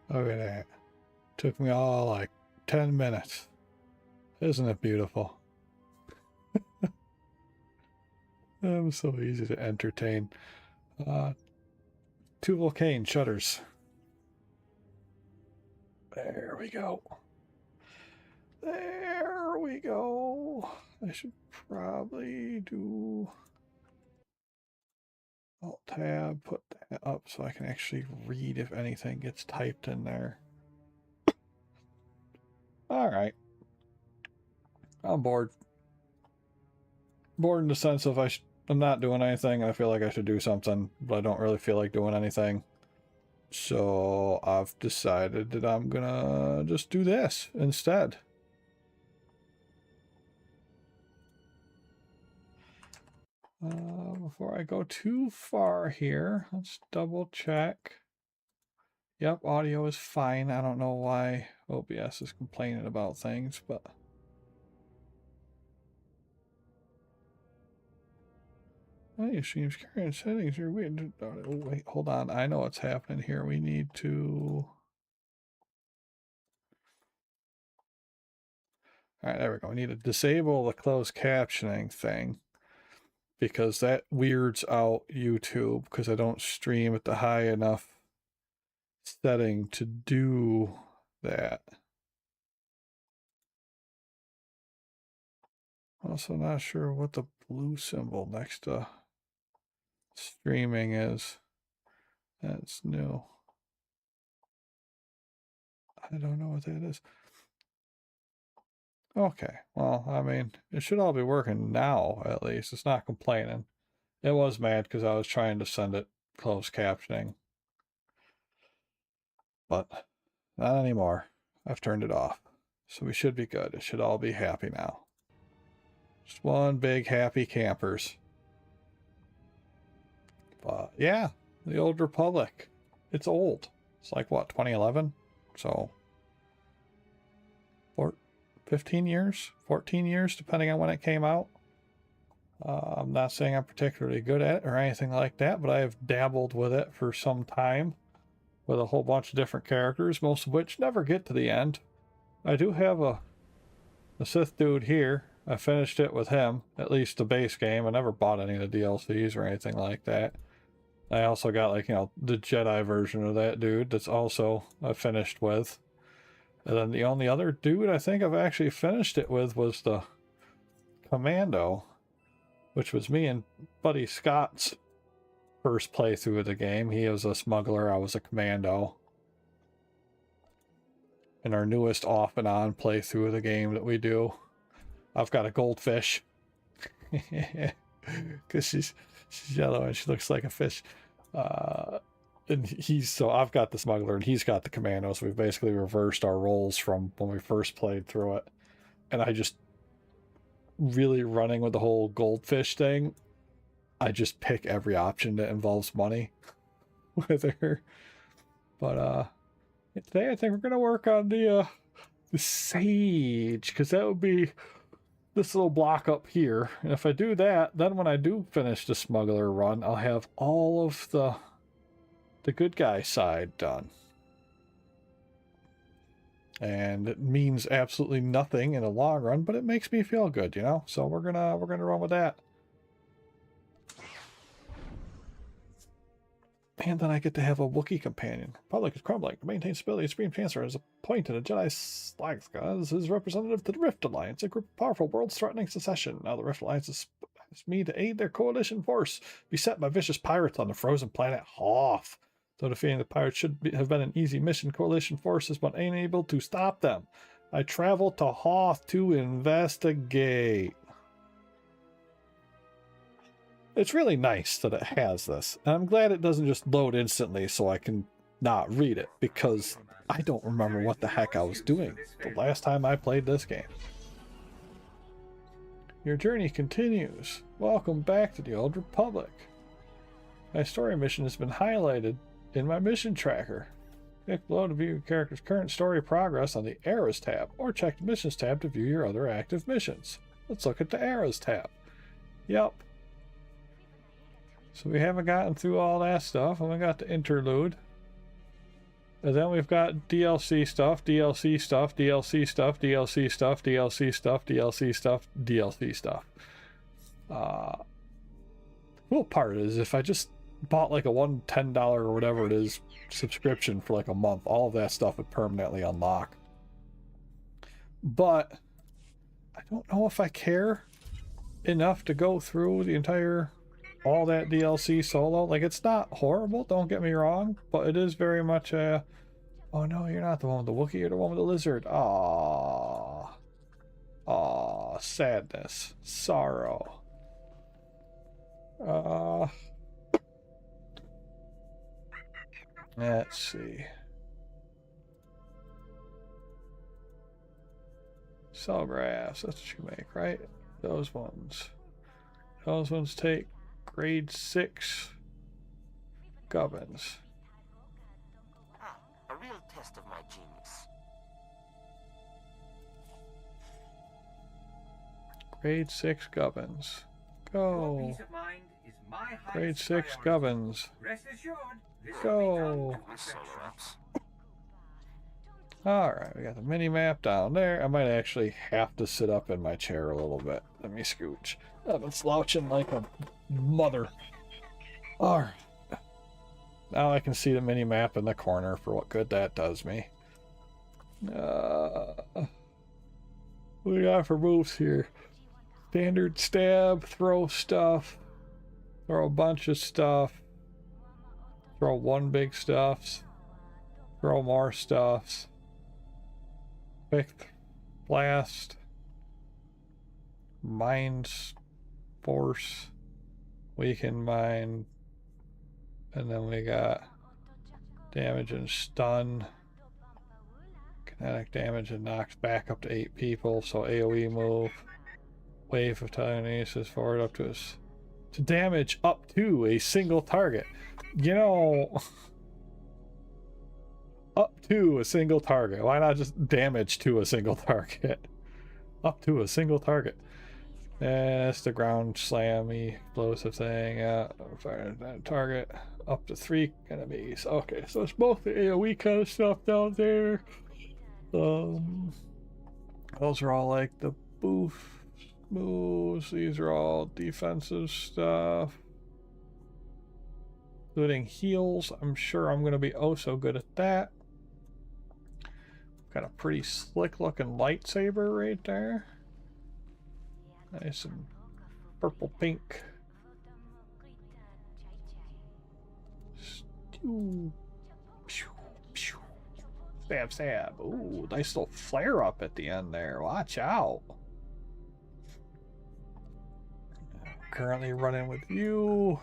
Look at that. Took me all like 10 minutes. Isn't it beautiful? I'm so easy to entertain. 2 volcane shutters. There we go. There we go. I should probably do Alt Tab, put that up so I can actually read if anything gets typed in there. Alright. I'm bored. Bored in the sense of I'm not doing anything. I feel like I should do something, but I don't really feel like doing anything. So I've decided that I'm gonna just do this instead. Before I go too far here, let's double check. Yep, audio is fine. I don't know why OBS is complaining about things, but... Oh, your stream's current settings are weird. Oh, wait, hold on. I know what's happening here. We need to... Alright, there we go. We need to disable the closed captioning thing, because that weirds out YouTube, because I don't stream at the high enough setting to do that. Also not sure what the blue symbol next to streaming is. That's new. I don't know what that is. Okay, well, I mean, it should all be working now, at least. It's not complaining. It was mad because I was trying to send it closed captioning. But not anymore. I've turned it off. So we should be good. It should all be happy now. Just one big happy campers. But yeah, the Old Republic. It's old. It's like what, 2011? So 15 years, 14 years, depending on when it came out. I'm not saying I'm particularly good at it or anything like that, but I have dabbled with it for some time with a whole bunch of different characters, most of which never get to the end. I do have a Sith dude here. I finished it with him, at least the base game. I never bought any of the DLCs or anything like that. I also got, like, you know, the Jedi version of that dude that's also I finished with. And then the only other dude I think I've actually finished it with was the Commando, which was me and Buddy Scott's first playthrough of the game. He was a smuggler, I was a Commando. And our newest off and on playthrough of the game that we do, I've got a goldfish. Because she's yellow and she looks like a fish. And so I've got the smuggler and he's got the Commando, so we've basically reversed our roles from when we first played through it. And I just really running with the whole goldfish thing. I just pick every option that involves money with her. But today I think we're gonna work on the sage, because that would be this little block up here. And if I do that, then when I do finish the smuggler run, I'll have all of the good guy side done. And it means absolutely nothing in the long run, but it makes me feel good, you know? So we're gonna run with that. And then I get to have a Wookiee companion. Republic is crumbling. To maintain stability, Supreme Chancellor has appointed a Jedi Slagska as his representative to the Rift Alliance, a group of powerful worlds threatening secession. Now the Rift Alliance has asked me to aid their coalition force, beset by vicious pirates on the frozen planet Hoth. Though defeating the pirates have been an easy mission, coalition force has been unable to stop them. I travel to Hoth to investigate. It's really nice that it has this, and I'm glad it doesn't just load instantly so I can not read it, because I don't remember what the heck I was doing the last time I played this game. Your journey continues. Welcome back to the Old Republic. My story mission has been highlighted in my mission tracker. Click below to view your character's current story progress on the Eras tab, or check the Missions tab to view your other active missions. Let's look at the Eras tab. Yep. So we haven't gotten through all that stuff, and we got the interlude. And then we've got DLC stuff, DLC stuff, DLC stuff, DLC stuff, DLC stuff, DLC stuff, DLC stuff. The cool part is if I just bought like a $10 or whatever it is subscription for like a month, all of that stuff would permanently unlock. But I don't know if I care enough to go through the entire all that DLC solo. Like, it's not horrible, don't get me wrong, but it is very much a, oh no, you're not the one with the Wookiee, you're the one with the lizard. Aww. Aww, sadness, sorrow. Let's see. Cell graphs, that's what you make, right? Those ones. Those ones take grade 6 gubbins. Ah, a real test of my genius. Grade 6 gubbins. Go. Grade 6 gubbins. Go. Alright, we got the mini map down there. I might actually have to sit up in my chair a little bit. Let me scooch. I've been slouching like a mother. Alright. Now I can see the mini map in the corner for what good that does me. What do we got for moves here? Standard stab, throw stuff, throw a bunch of stuff, throw one big stuff, throw more stuffs. Quick blast, mind force, weaken mind, and then we got damage and stun, kinetic damage and knocks back up to 8 people, so AoE move, wave of telekinesis forward up to us to damage up to a single target. You know, up to a single target. Why not just damage to a single target? Up to a single target. And it's the ground slammy explosive thing. Fire that target. Up to 3 enemies. Okay, so it's both the AoE kind of stuff down there. Those are all like the boof moves. These are all defensive stuff, including heals. I'm sure I'm going to be oh so good at that. Got a pretty slick looking lightsaber right there. Nice and purple pink. Stab, stab. Ooh, nice little flare up at the end there. Watch out. Currently running with you.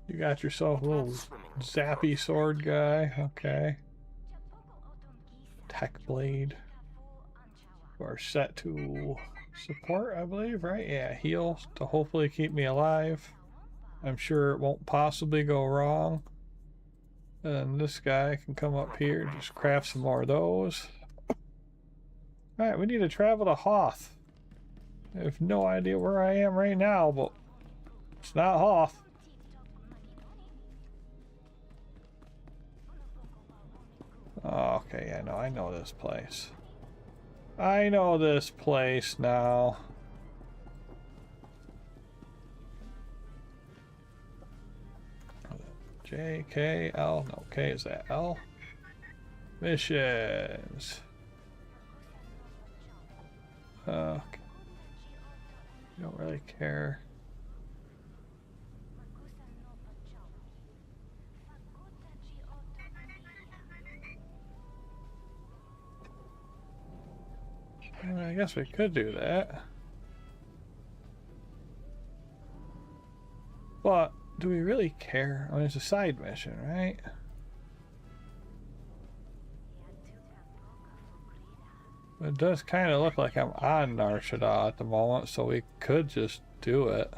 You got yourself a little zappy sword guy. Okay. Tech blade. You are set to support, I believe, right? Yeah, heal to hopefully keep me alive. I'm sure it won't possibly go wrong. And this guy can come up here and just craft some more of those. Alright, we need to travel to Hoth. I have no idea where I am right now, but it's not Hoth. Oh, okay, yeah, no, I know this place. I know this place now. J, K, L, no, K is that L? Missions. Okay. Don't really care. I guess we could do that. But do we really care? I mean, it's a side mission, right? It does kind of look like I'm on Nar Shaddaa at the moment, so we could just do it.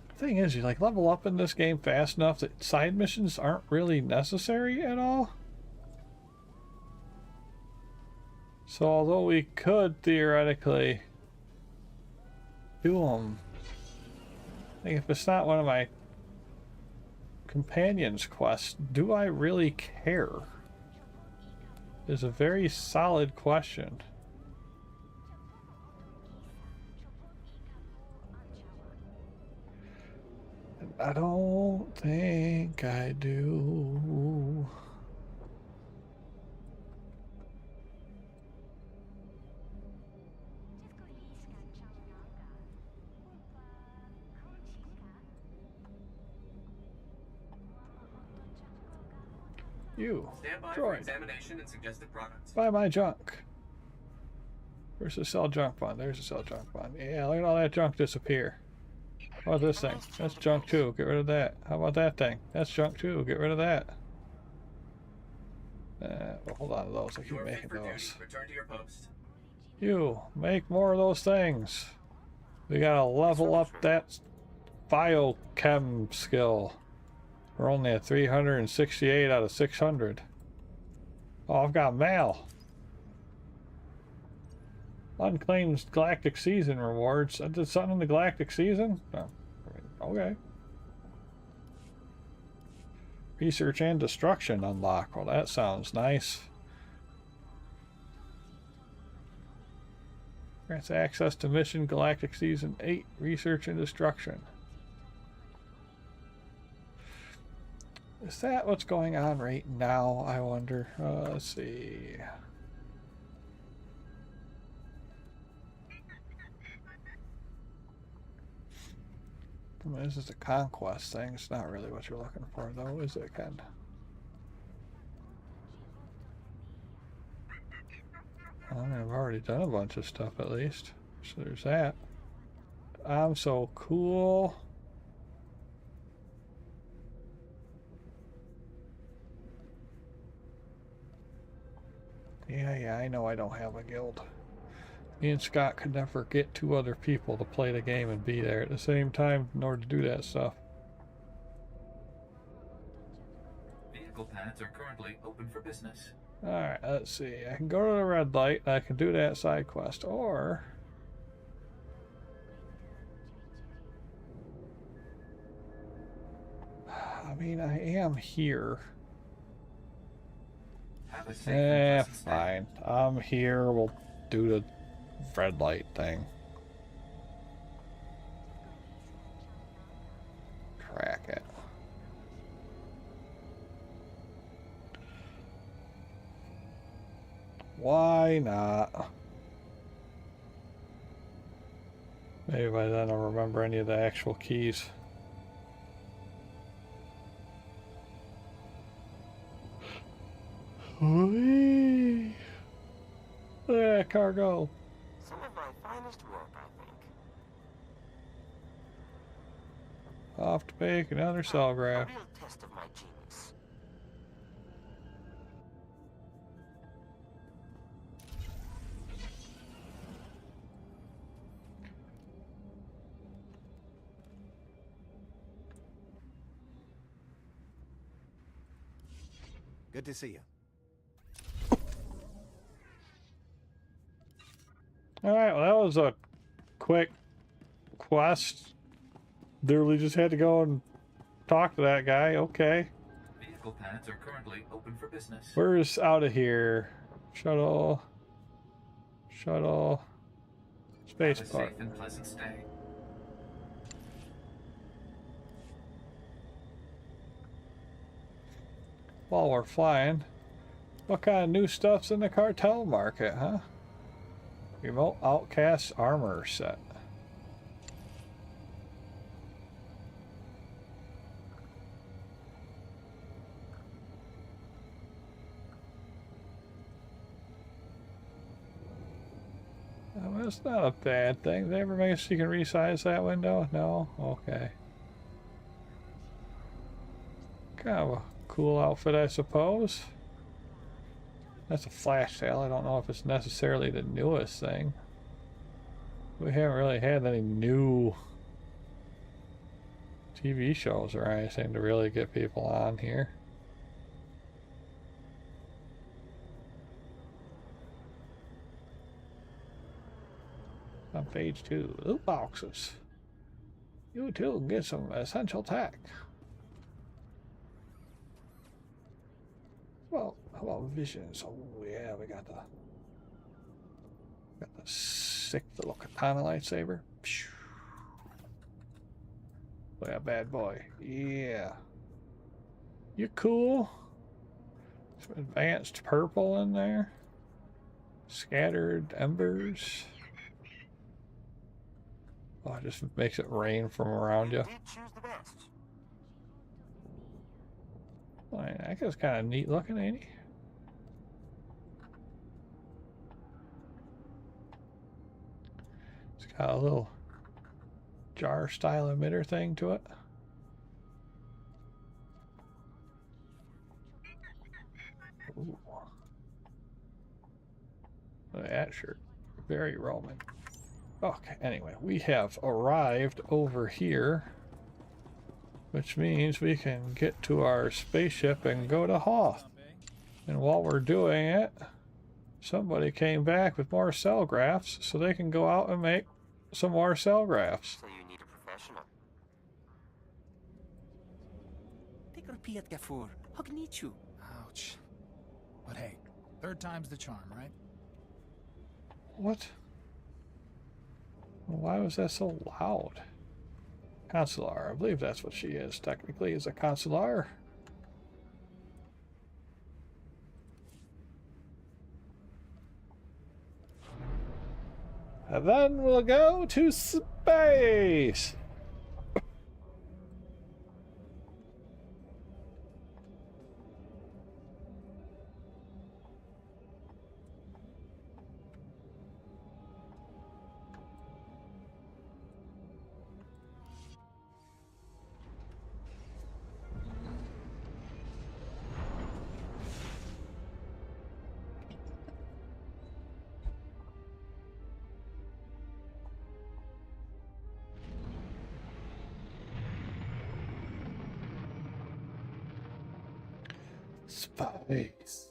The thing is, you like level up in this game fast enough that side missions aren't really necessary at all. So although we could theoretically do them, like if it's not one of my Companions quest. Do I really care? Is a very solid question. I don't think I do. You, Stand by for droid. examination and suggested products. Buy my junk. Where's the sell junk button? There's the sell junk button. Yeah, look at all that junk disappear. How about this thing? That's junk too. Get rid of that. How about that thing? That's junk too. Get rid of that. Well, hold on to those. I keep making those. Return to your post. You, make more of those things. We gotta level up that biochem skill. We're only at 368 out of 600. Oh, I've got mail. Unclaimed Galactic Season rewards. I did something in the Galactic Season? No. Okay. Research and Destruction unlock. Well, that sounds nice. Grants access to Mission Galactic Season 8. Research and Destruction. Is that what's going on right now, I wonder? Let's see. I mean, this is the conquest thing. It's not really what you're looking for, though, is it, Ken? I mean, I've already done a bunch of stuff, at least. So there's that. I'm so cool. Yeah, I know I don't have a guild. Me and Scott could never get two other people to play the game and be there at the same time in order to do that stuff. Vehicle pads are currently open for business. Alright, let's see. I can go to the red light. I can do that side quest. Or... I mean, I am here. Have a safe and pleasant stay. Fine. I'm here. We'll do the red light thing. Track it. Why not? Maybe by then I'll remember any of the actual keys. Whee! Look at that cargo. Some of my finest work, I think. Off to make another cell A graph. real test of my genius. Good to see you. Alright, well that was a quick quest. Literally just had to go and talk to that guy. Okay. Vehicle pads are currently open for business. Where's out of here? Shuttle. Shuttle. Have a Spaceport. safe and pleasant stay. While we're flying, what kind of new stuff's in the cartel market, huh? Remote Outcast armor set. That's not a bad thing. Did they ever make it so you can resize that window? No? Okay. Kind of a cool outfit, I suppose. That's a flash sale. I don't know if it's necessarily the newest thing. We haven't really had any new TV shows or anything to really get people on here. On page 2, loot boxes. You too can get some essential tech. about visions. Oh yeah, we got the sick little katana lightsaber. Look at that bad boy. Yeah. You cool? Some advanced purple in there. Scattered embers. Oh, it just makes it rain from around you. Did choose the best. Well, that guy's kind of neat looking, ain't he? It's got a little jar style emitter thing to it. Ooh. Look at that shirt. Very Roman. Okay, anyway, we have arrived over here, which means we can get to our spaceship and go to Hoth. And while we're doing it, somebody came back with more cell graphs so they can go out and make some more cell graphs. So you need a professional. Take a piat Gafur. Hognichu. Ouch. But hey, third time's the charm, right? What? Why was that so loud? Consular. I believe that's what she is, technically, is a consular. And then we'll go to space! Space.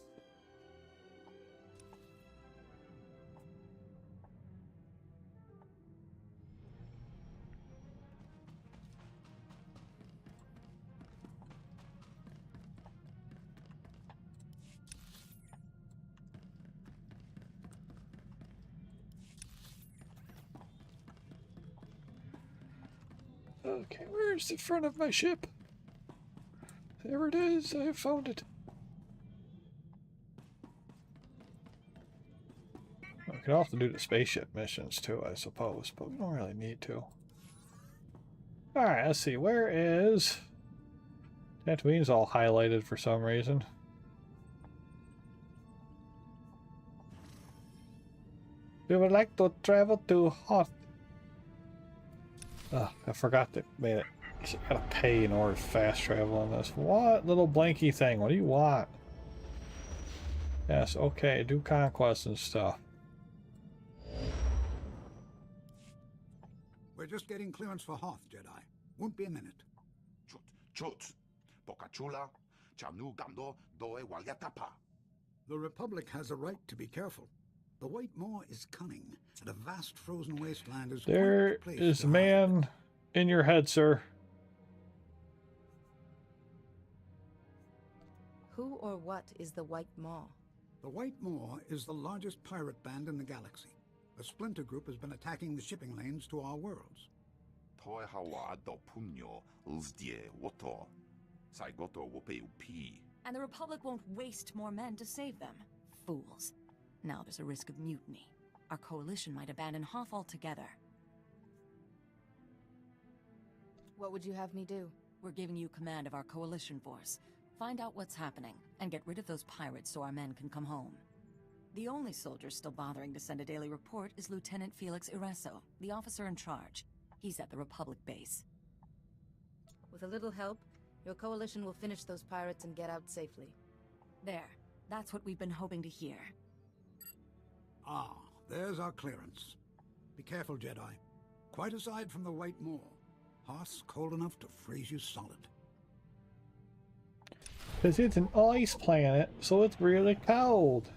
Okay, where's the front of my ship? There it is, I found it. We could also do the spaceship missions too, I suppose, but we don't really need to. Alright, let's see, where is... Tatooine's all highlighted for some reason. We would like to travel to Hoth. I forgot that made it. You gotta pay in order to fast travel on this. What little blanky thing? What do you want? Yes, okay, do conquest and stuff. We're just getting clearance for Hoth, Jedi. Won't be a minute. Chut. Pokachula. Chanu Gando Doe Walyatapa. The Republic has a right to be careful. The White Maw is cunning, and a vast frozen wasteland is There quite the place is to a hide. man in your head, sir. Who or what is the White Maw? The White Maw is the largest pirate band in the galaxy. A splinter group has been attacking the shipping lanes to our worlds. Toe Hawa do Punyo Uzdie Woto. Saigoto Wope Upi. And the Republic won't waste more men to save them. Fools. Now there's a risk of mutiny. Our coalition might abandon Hoth altogether. What would you have me do? We're giving you command of our coalition force. Find out what's happening, and get rid of those pirates so our men can come home. The only soldier still bothering to send a daily report is Lieutenant Felix Ireso, the officer in charge. He's at the Republic base. With a little help, your coalition will finish those pirates and get out safely. There. That's what we've been hoping to hear. Ah, there's our clearance. Be careful, Jedi. Quite aside from the White Maw, Hoth's cold enough to freeze you solid. Because it's an ice planet, so it's really cold.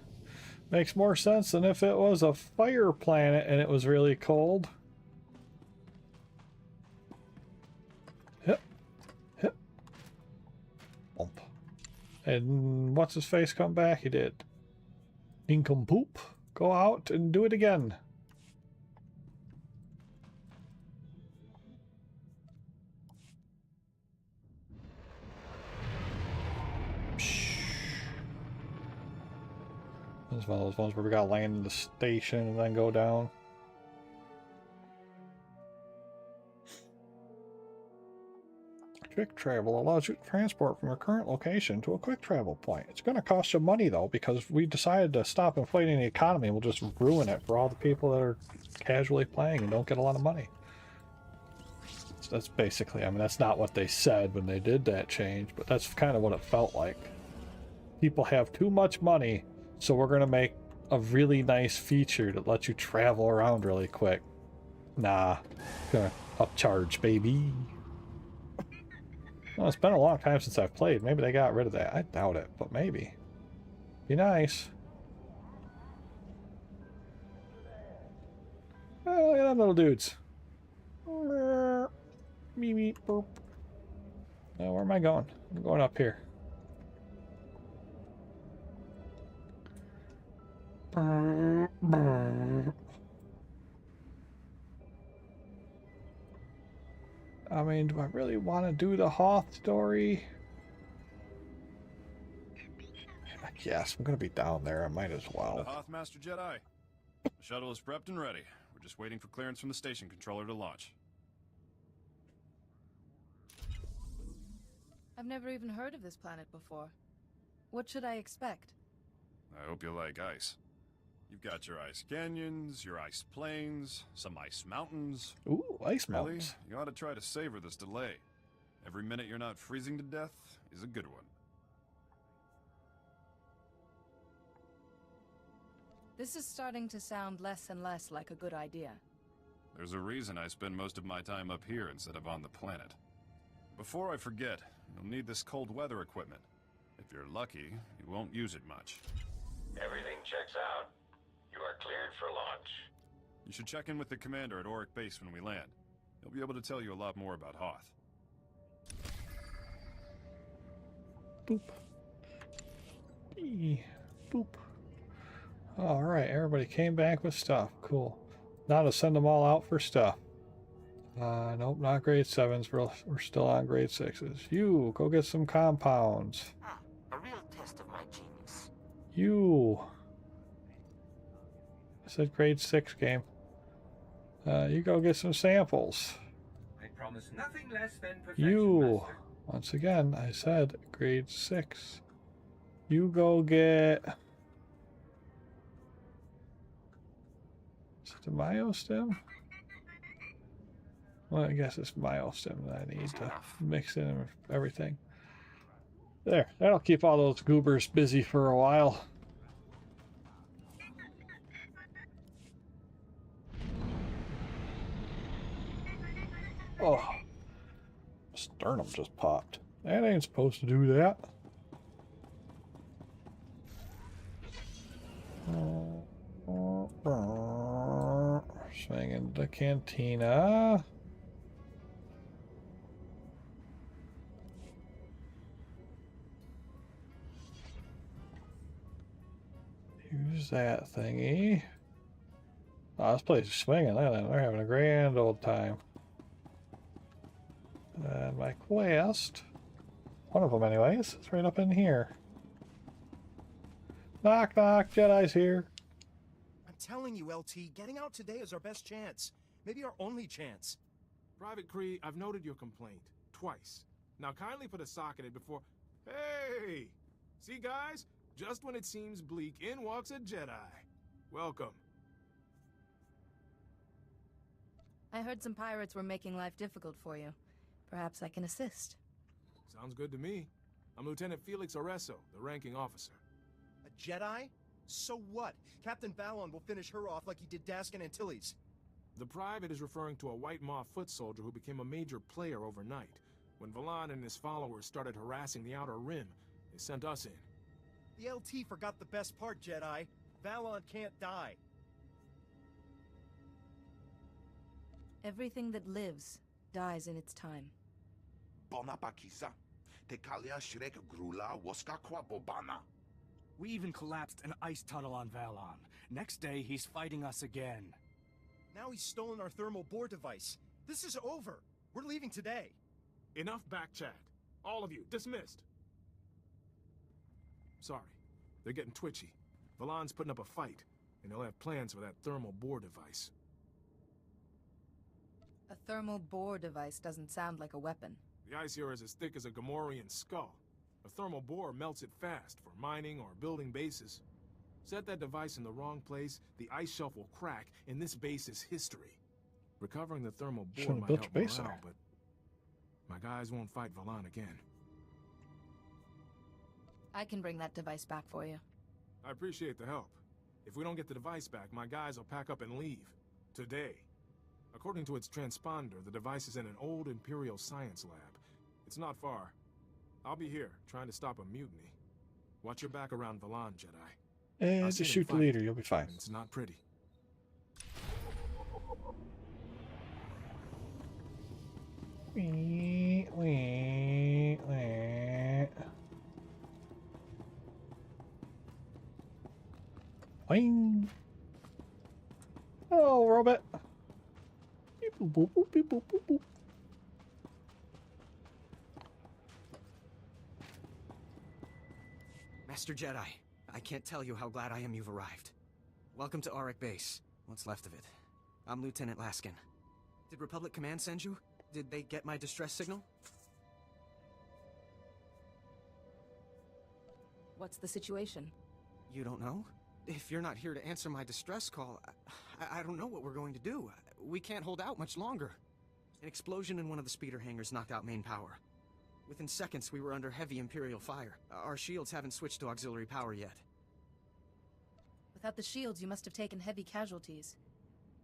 Makes more sense than if it was a fire planet and it was really cold. Hip. Hip. Bump. And what's his face come back? He did. Nincompoop. Go out and do it again. This is one of those ones where we gotta land in the station and then go down. Quick travel allows you to transport from your current location to a quick travel point. It's going to cost you money though, because we decided to stop inflating the economy and we'll just ruin it for all the people that are casually playing and don't get a lot of money. So that's basically, I mean, that's not what they said when they did that change, but that's kind of what it felt like. People have too much money, so we're going to make a really nice feature that lets you travel around really quick. Nah, gonna upcharge, baby. Well, it's been a long time since I've played. Maybe they got rid of that. I doubt it, but maybe. Be nice. Oh, look at them little dudes. Me, me, boop. Oh, where am I going? I'm going up here. I mean, do I really want to do the Hoth story? Yes, I'm going to be down there. I might as well. The Hoth Master Jedi. The shuttle is prepped and ready. We're just waiting for clearance from the station controller to launch. I've never even heard of this planet before. What should I expect? I hope you like ice. You've got your ice canyons, your ice plains, some ice mountains. Ooh, ice mountains. Really, you ought to try to savor this delay. Every minute you're not freezing to death is a good one. This is starting to sound less and less like a good idea. There's a reason I spend most of my time up here instead of on the planet. Before I forget, you'll need this cold weather equipment. If you're lucky, you won't use it much. Everything checks out. You are cleared for launch. You should check in with the commander at Auric Base when we land. He'll be able to tell you a lot more about Hoth. Boop. Eee. Boop. Alright, everybody came back with stuff. Cool. Now to send them all out for stuff. Nope, not grade 7s. We're still on grade 6s. You, go get some compounds. A real test of my genius. You. I said grade 6 game. You go get some samples. I promise nothing less than perfection, You. Master. Once again, I said grade 6. You go get... Is it the myostem? Well, I guess it's myostem that I need to mix in with everything. There, that'll keep all those goobers busy for a while. Oh, sternum just popped. That ain't supposed to do that. Swing into the cantina. Use that thingy. Oh, this place is swinging. Look at that. They're having a grand old time. And my quest, one of them anyways, it's right up in here. Knock knock, Jedi's here. I'm telling you, LT, getting out today is our best chance. Maybe our only chance. Private Kree, I've noted your complaint. Twice. Now kindly put a sock in it before... Hey! See, guys? Just when it seems bleak, in walks a Jedi. Welcome. I heard some pirates were making life difficult for you. Perhaps I can assist. Sounds good to me. I'm Lieutenant Felix Oresso, the ranking officer. A Jedi? So what? Captain Balon will finish her off like he did Daskin Antilles. The private is referring to a White Maw foot soldier who became a major player overnight. When Valan and his followers started harassing the Outer Rim, they sent us in. The LT forgot the best part, Jedi. Valon can't die. Everything that lives dies in its time. Bonapakisa. te kalia shrek grula woskakwa bobana. We even collapsed an ice tunnel on Valon. Next day, he's fighting us again. Now he's stolen our thermal bore device. This is over. We're leaving today. Enough back chat. All of you, dismissed. Sorry. They're getting twitchy. Valon's putting up a fight, and they'll have plans for that thermal bore device. A thermal bore device doesn't sound like a weapon. The ice here is as thick as a Gamorrean skull. A thermal bore melts it fast for mining or building bases. Set that device in the wrong place, the ice shelf will crack, and this base is history. Recovering the thermal bore Should've might built help your base morale, there. but my guys won't fight Valon again. I can bring that device back for you. I appreciate the help. If we don't get the device back, my guys will pack up and leave. Today. According to its transponder, the device is in an old Imperial science lab. It's not far. I'll be here, trying to stop a mutiny. Watch your back around Valon, Jedi. And I'll see just them shoot the fight, leader, you'll be fine. and it's not pretty. Wee, wee, wee. Wing. Oh, robot. Beep, boop, boop, boop, beep, boop, boop, boop. Master Jedi, I can't tell you how glad I am you've arrived. Welcome to Auric Base. What's left of it. I'm Lieutenant Laskin. Did Republic Command send you? Did they get my distress signal? What's the situation? You don't know? If you're not here to answer my distress call, I don't know what we're going to do. We can't hold out much longer. An explosion in one of the speeder hangars knocked out main power. Within seconds, we were under heavy Imperial fire. Our shields haven't switched to auxiliary power yet. Without the shields, you must have taken heavy casualties.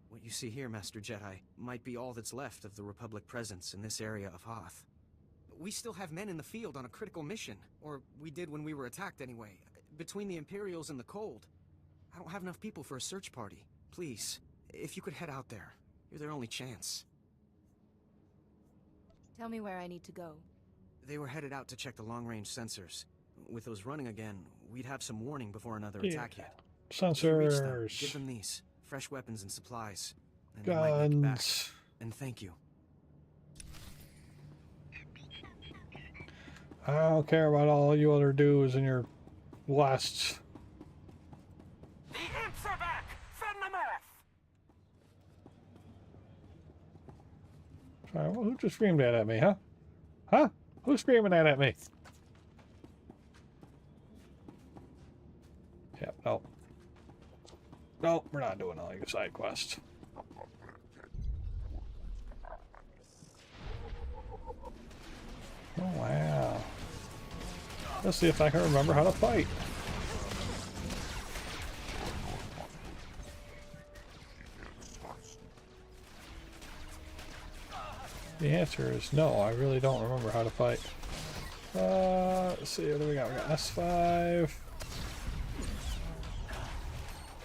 What you see here, Master Jedi, might be all that's left of the Republic presence in this area of Hoth. We still have men in the field on a critical mission, or we did when we were attacked anyway. Between the Imperials and the cold, I don't have enough people for a search party. Please, if you could head out there, you're their only chance. Tell me where I need to go. They were headed out to check the long-range sensors. With those running again, we'd have some warning before another attack hit. Sensors. If you reach them, give them these. Fresh weapons and supplies. And they might make it back. Guns. And thank you. I don't care about all you other dudes and your lusts. The imps are back! Fend them off! Sorry, who just screamed that at me, huh? Huh? Who's screaming that at me? Yep, nope. Nope, we're not doing a side quest. Oh, wow. Let's see if I can remember how to fight. The answer is no, I really don't remember how to fight. Let's see, what do we got? We got S5.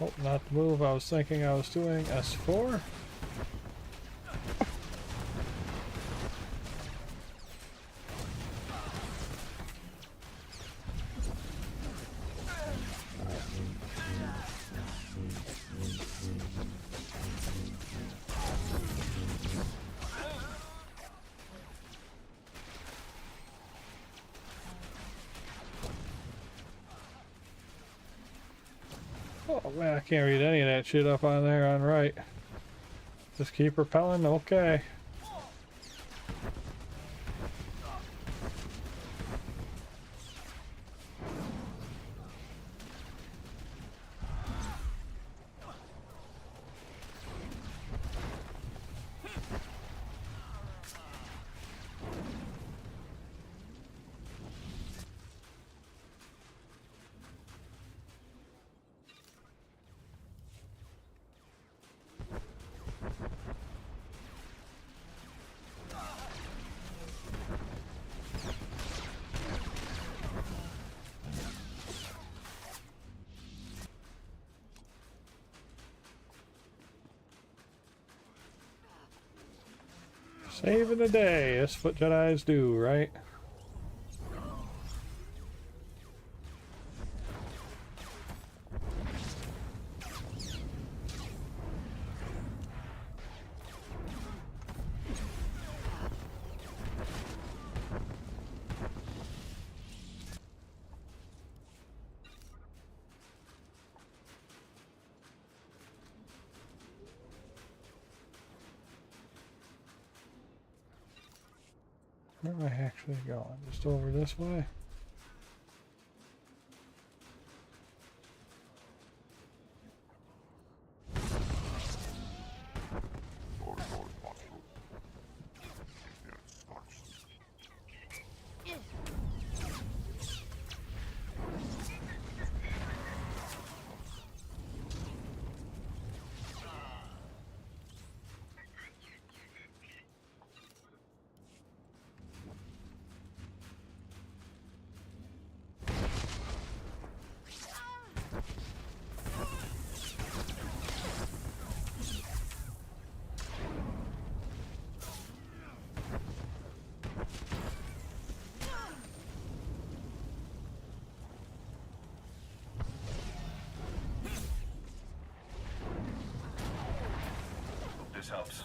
Oh, not the move I was thinking I was doing. S4. Oh man, I can't read any of that shit up on there on right. Just keep repelling, okay. Saving the day, that's what Jedis do, right? Where am I actually going? Just over this way? This helps.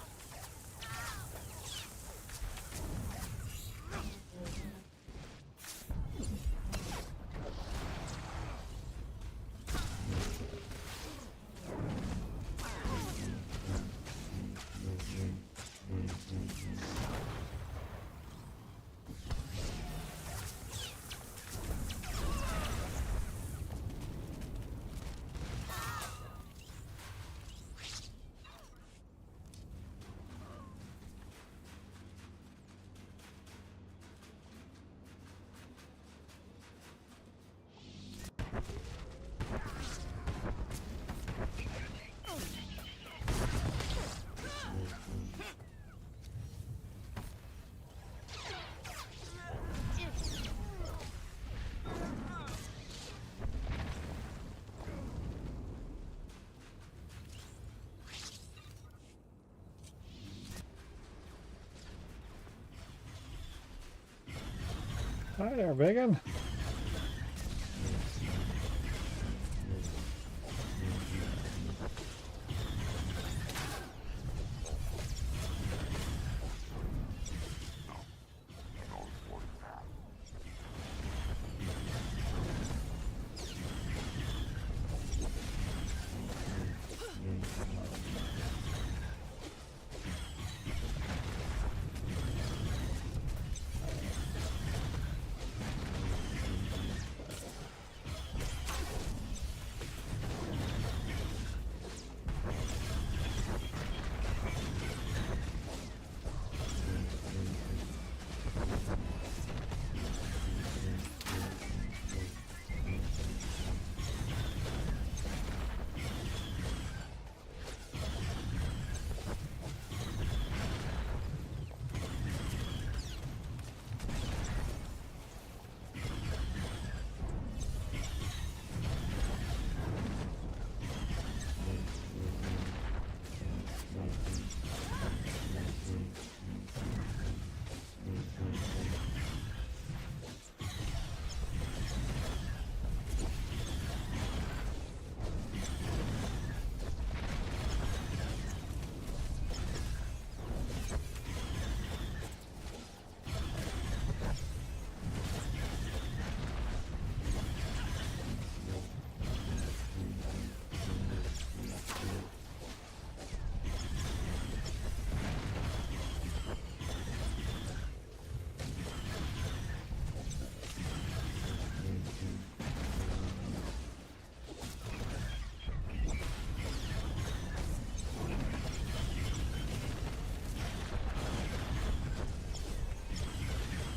Hi there, biggin.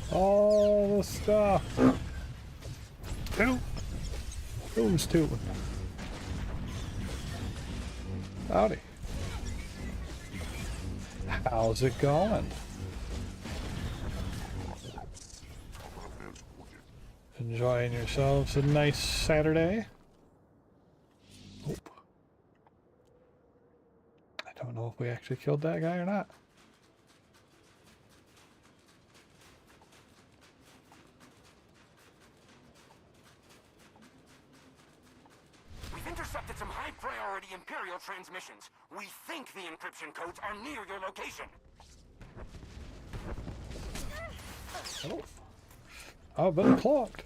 All the stuff. Two. Who's two? Howdy. How's it going? Enjoying yourselves a nice Saturday? Oop. I don't know if we actually killed that guy or not. We've intercepted some high-priority Imperial transmissions. We think the encryption codes are near your location. Oh. I've been clocked.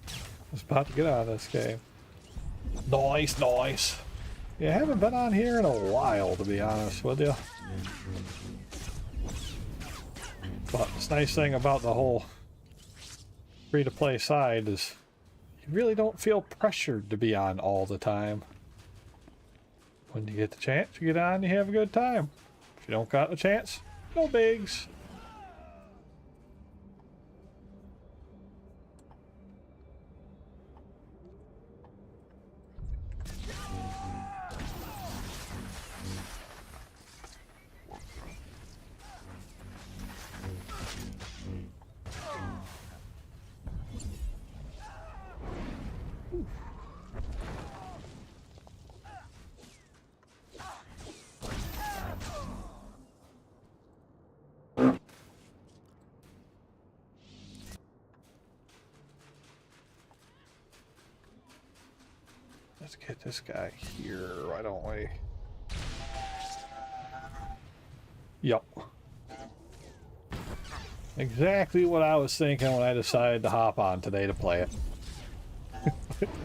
I was about to get out of this game. Nice, nice. Yeah, I haven't been on here in a while, to be honest with you. But this nice thing about the whole free-to-play side is you really don't feel pressured to be on all the time. When you get the chance, you get on, you have a good time. If you don't got the chance, no bigs. Let's get this guy here, why don't we? Yup. Exactly what I was thinking when I decided to hop on today to play it.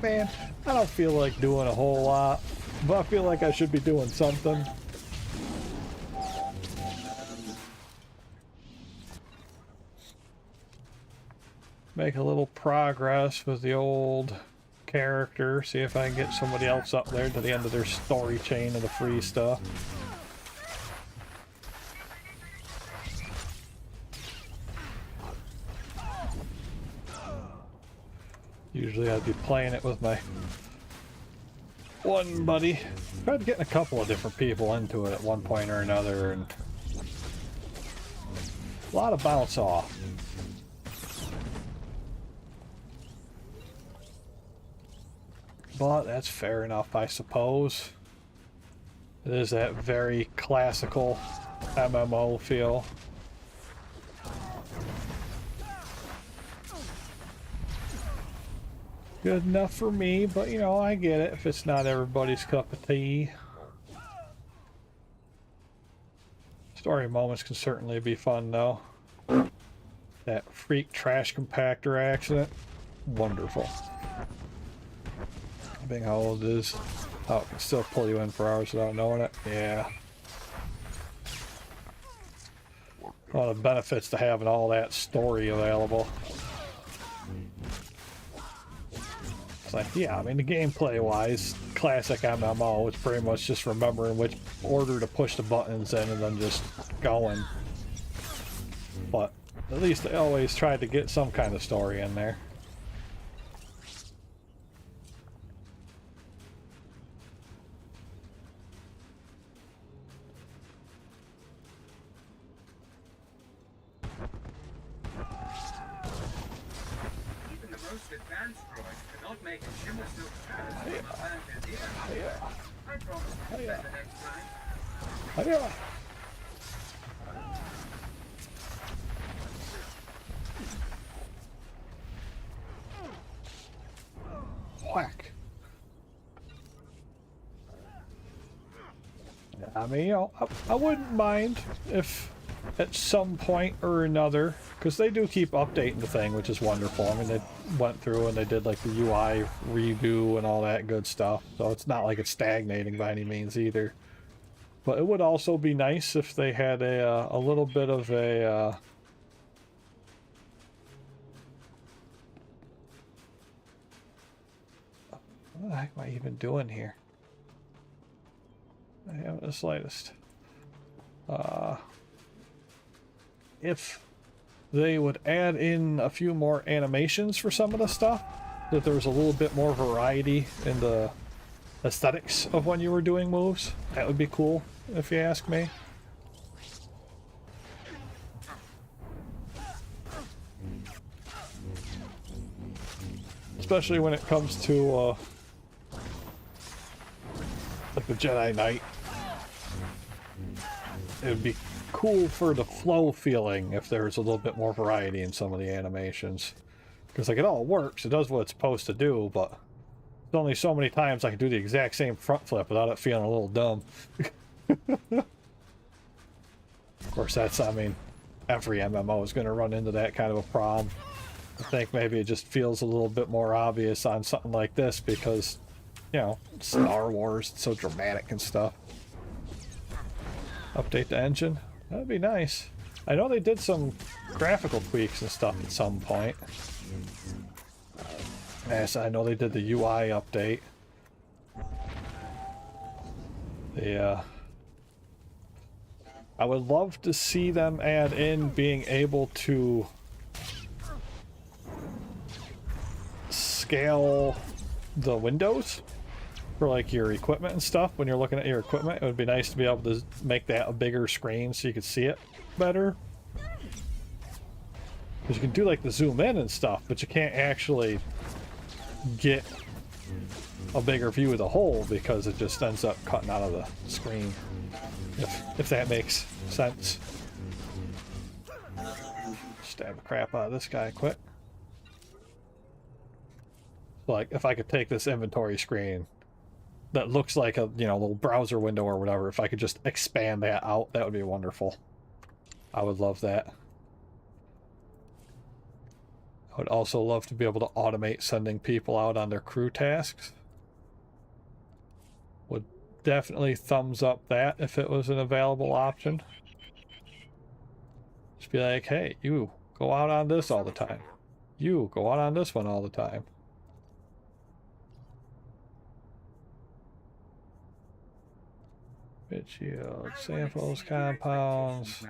Man, I don't feel like doing a whole lot, but I feel like I should be doing something. Make a little progress with the old character, see if I can get somebody else up there to the end of their story chain of the free stuff. Usually I'd be playing it with my one buddy. Tried getting a couple of different people into it at one point or another, and a lot of bounce off. But that's fair enough, I suppose. It is that very classical MMO feel. Good enough for me, but you know, I get it if it's not everybody's cup of tea. Story moments can certainly be fun though. That freak trash compactor accident, wonderful. Being how old it is. Oh, it can still pull you in for hours without knowing it. Yeah. One of the benefits to having all that story available. It's like, yeah, I mean, the gameplay wise, classic MMO, it's pretty much just remembering which order to push the buttons in and then just going. But at least they always tried to get some kind of story in there. Whack. I mean, you know, I wouldn't mind if at some point or another, because they do keep updating the thing, which is wonderful. I mean, they went through and they did like the UI review and all that good stuff, so it's not like it's stagnating by any means either. But it would also be nice if they had a little bit of a what the heck am I even doing here? I haven't the slightest. If they would add in a few more animations for some of the stuff, that there was a little bit more variety in the aesthetics of when you were doing moves, that would be cool, if you ask me. Especially when it comes to like the Jedi Knight. It would be cool for the flow feeling if there's a little bit more variety in some of the animations. Because like it all works, it does what it's supposed to do, but there's only so many times I can do the exact same front flip without it feeling a little dumb. Of course that's, I mean, every MMO is going to run into that kind of a problem. I think maybe it just feels a little bit more obvious on something like this because, you know, Star Wars, it's so dramatic and stuff. Update the engine? That'd be nice. I know they did some graphical tweaks and stuff at some point. Yes, I know they did the UI update. I would love to see them add in being able to scale the windows for like your equipment and stuff. When you're looking at your equipment, it would be nice to be able to make that a bigger screen so you could see it better. Because you can do like the zoom in and stuff, but you can't actually get a bigger view of the whole because it just ends up cutting out of the screen. If that makes sense. Stab the crap out of this guy quick. Like, if I could take this inventory screen that looks like a, you know, little browser window or whatever, if I could just expand that out, that would be wonderful. I would love that. I would also love to be able to automate sending people out on their crew tasks. Would definitely thumbs up that if it was an available option. Just be like, hey, you go out on this all the time. You go out on this one all the time. Bit shield, samples, compounds,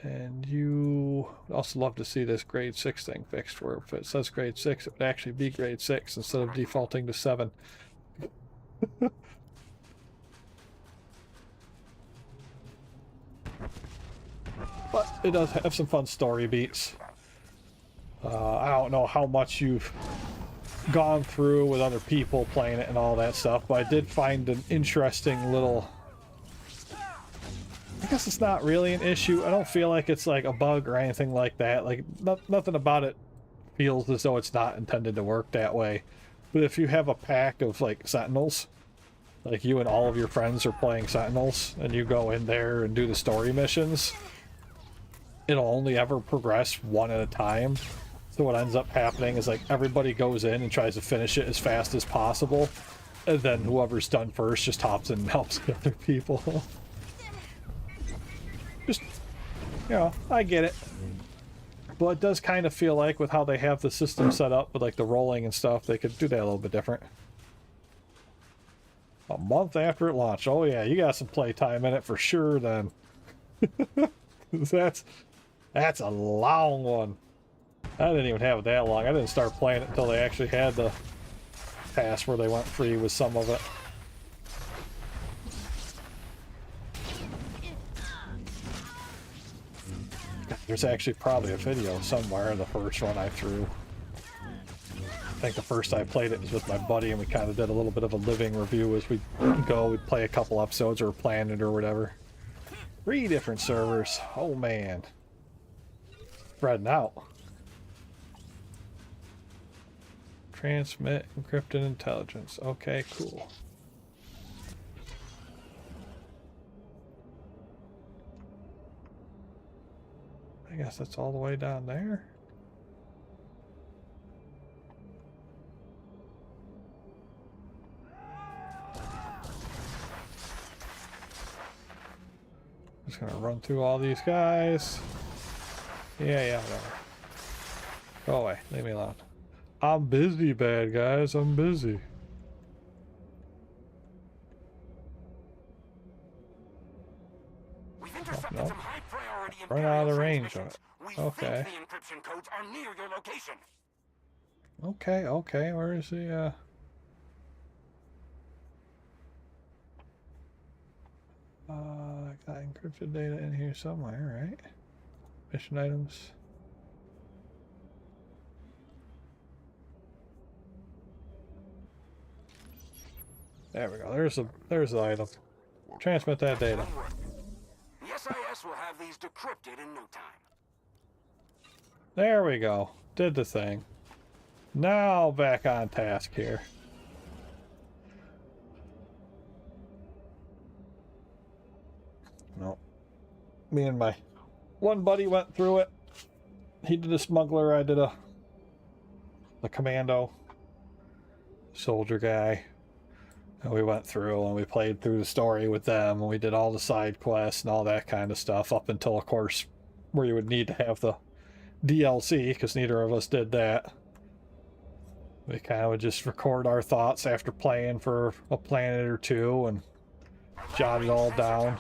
and you would also love to see this grade 6 thing fixed, where if it says grade 6, it would actually be grade 6 instead of defaulting to 7. But it does have some fun story beats. I don't know how much you've gone through with other people playing it and all that stuff, but I did find an interesting little... I guess it's not really an issue. I don't feel like it's like a bug or anything like that. Like, nothing about it feels as though it's not intended to work that way. But if you have a pack of, like, Sentinels, like you and all of your friends are playing Sentinels, and you go in there and do the story missions, it'll only ever progress one at a time. So what ends up happening is like everybody goes in and tries to finish it as fast as possible, and then whoever's done first just hops in and helps the other people. Just, you know, I get it. But it does kind of feel like with how they have the system set up with like the rolling and stuff, they could do that a little bit different. A month after it launched. Oh yeah, you got some playtime in it for sure then. That's a long one. I didn't even have it that long. I didn't start playing it until they actually had the pass where they went free with some of it. There's actually probably a video somewhere of the first one I threw. I think the first I played it was with my buddy, and we kind of did a little bit of a living review as we go. We'd play a couple episodes or plan it or whatever. 3 different servers. Oh man. Spreading out. Transmit encrypted intelligence. Okay, cool. I guess that's all the way down there. Just gonna run through all these guys. Yeah, whatever. Go away. Leave me alone. I'm busy, bad guys. I'm busy. We've intercepted some high priority Run out of the range of it. Okay. The encryption codes are near your location. Okay. Where is the I got encrypted data in here somewhere, right? Mission items. There we go. There's the item. Transmit that data. The SIS will have these decrypted in no time. There we go. Did the thing. Now back on task here. Nope. Me and my one buddy went through it. He did a smuggler, I did a commando soldier guy. And we went through and we played through the story with them, and we did all the side quests and all that kind of stuff up until, of course, where you would need to have the DLC, because neither of us did that. We kind of would just record our thoughts after playing for a planet or two and jot it all down.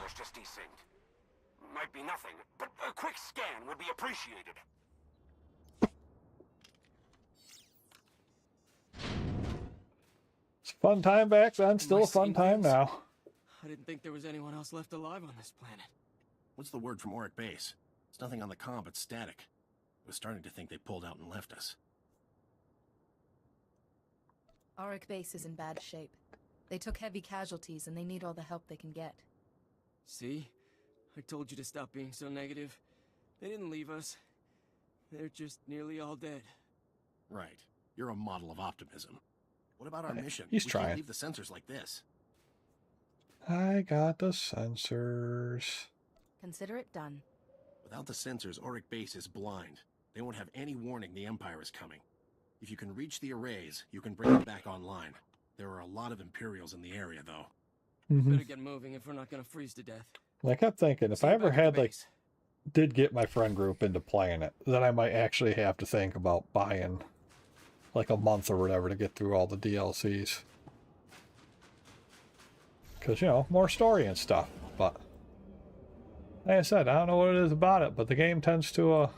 Might be nothing, but a quick scan would be appreciated. It's a fun time back then, still a fun time now. I didn't think there was anyone else left alive on this planet. What's the word from Auric Base? There's nothing on the comm but static. I was starting to think they pulled out and left us. Auric Base is in bad shape. They took heavy casualties and they need all the help they can get. See? I told you to stop being so negative. They didn't leave us. They're just nearly all dead. Right. You're a model of optimism. What about our mission? He's we trying. Can't leave the sensors like this. I got the sensors. Consider it done. Without the sensors, Auric Base is blind. They won't have any warning the Empire is coming. If you can reach the arrays, you can bring them back online. There are a lot of Imperials in the area, though. Better get moving if we're not gonna freeze to death. I kept thinking, if I ever had, like, did get my friend group into playing it, then I might actually have to think about buying, like, a month or whatever to get through all the DLCs. Because, you know, more story and stuff. But, like I said, I don't know what it is about it, but the game tends to, a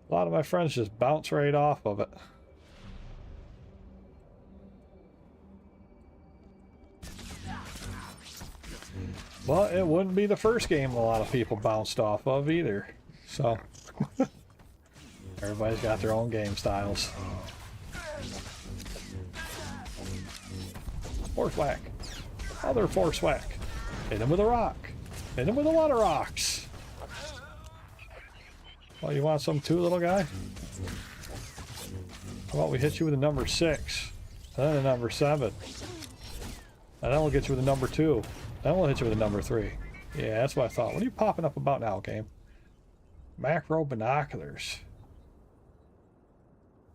lot of my friends just bounce right off of it. But it wouldn't be the first game a lot of people bounced off of either. So, everybody's got their own game styles. Force whack. Other force whack. Hit him with a rock. Hit him with a lot of rocks. Oh, you want some too, little guy? How about we hit you with a number 6, then a number 7, and then we'll get you with a number 2, then we'll hit you with a number 3. Yeah, that's what I thought. What are you popping up about now, game? Macro binoculars.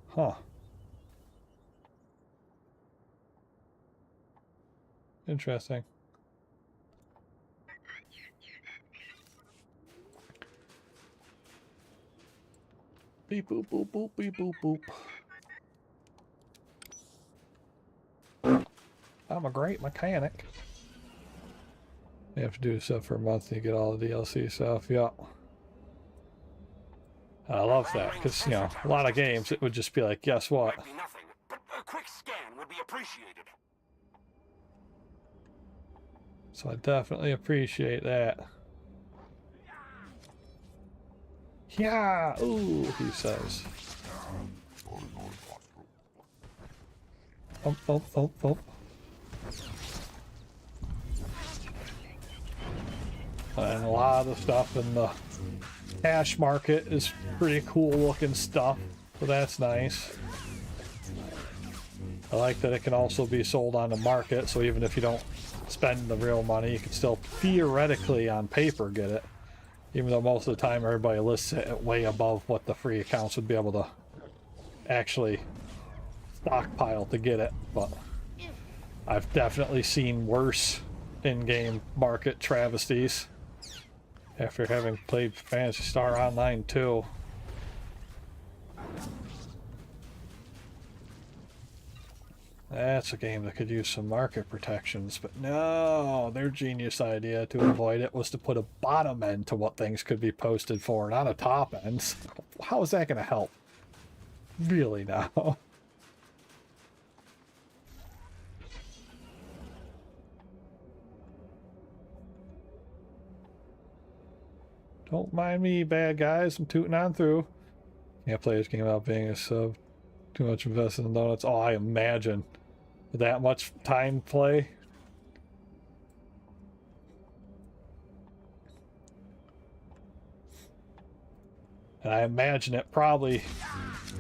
Huh. Interesting. Beep boop boop boop beep boop boop. I'm a great mechanic. You have to do stuff for a month and you get all the DLC stuff. Yeah. I love that because, you know, a lot of games it would just be like, guess what? Might be nothing, but a quick scan would be appreciated. So I definitely appreciate that. Yeah, ooh, he says. Thump, thump, thump, thump. And a lot of stuff in the cash market is pretty cool looking stuff, so that's nice. I like that it can also be sold on the market, so even if you don't spend the real money, you can still theoretically on paper get it. Even though most of the time everybody lists it way above what the free accounts would be able to actually stockpile to get it. But I've definitely seen worse in-game market travesties after having played Phantasy Star Online 2. That's a game that could use some market protections, but no, their genius idea to avoid it was to put a bottom end to what things could be posted for, not a top end. How is that going to help? Really now? Don't mind me, bad guys. I'm tooting on through. Can't play this game without being a sub. Too much invested in donuts. Oh, I imagine. That much time play. And I imagine it probably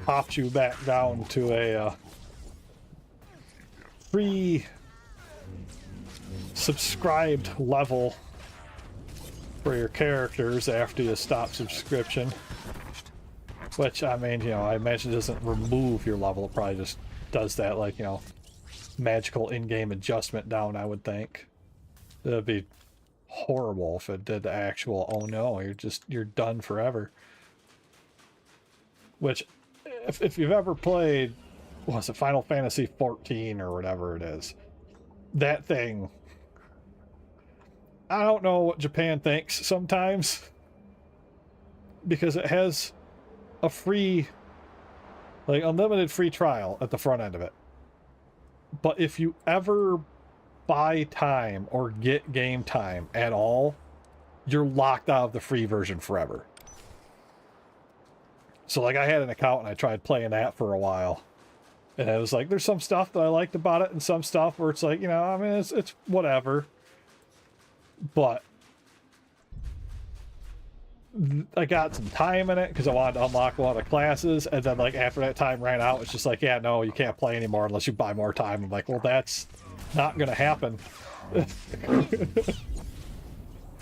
pops you back down to a pre-subscribed level for your characters after you stop subscription. Which, I mean, you know, I imagine it doesn't remove your level. It probably just does that, like, you know, magical in-game adjustment down, I would think. That'd be horrible if it did the actual, oh no, you're done forever. Which, if you've ever played, was it Final Fantasy 14 or whatever it is, that thing, I don't know what Japan thinks sometimes, because it has a free, like, unlimited free trial at the front end of it. But if you ever buy time or get game time at all, you're locked out of the free version forever. So, like, I had an account and I tried playing that for a while. And it was like, there's some stuff that I liked about it and some stuff where it's like, you know, I mean, it's whatever. But I got some time in it because I wanted to unlock a lot of classes. And then, like, after that time ran out, it's just like, yeah, no, you can't play anymore unless you buy more time. I'm like, well, that's not going to happen.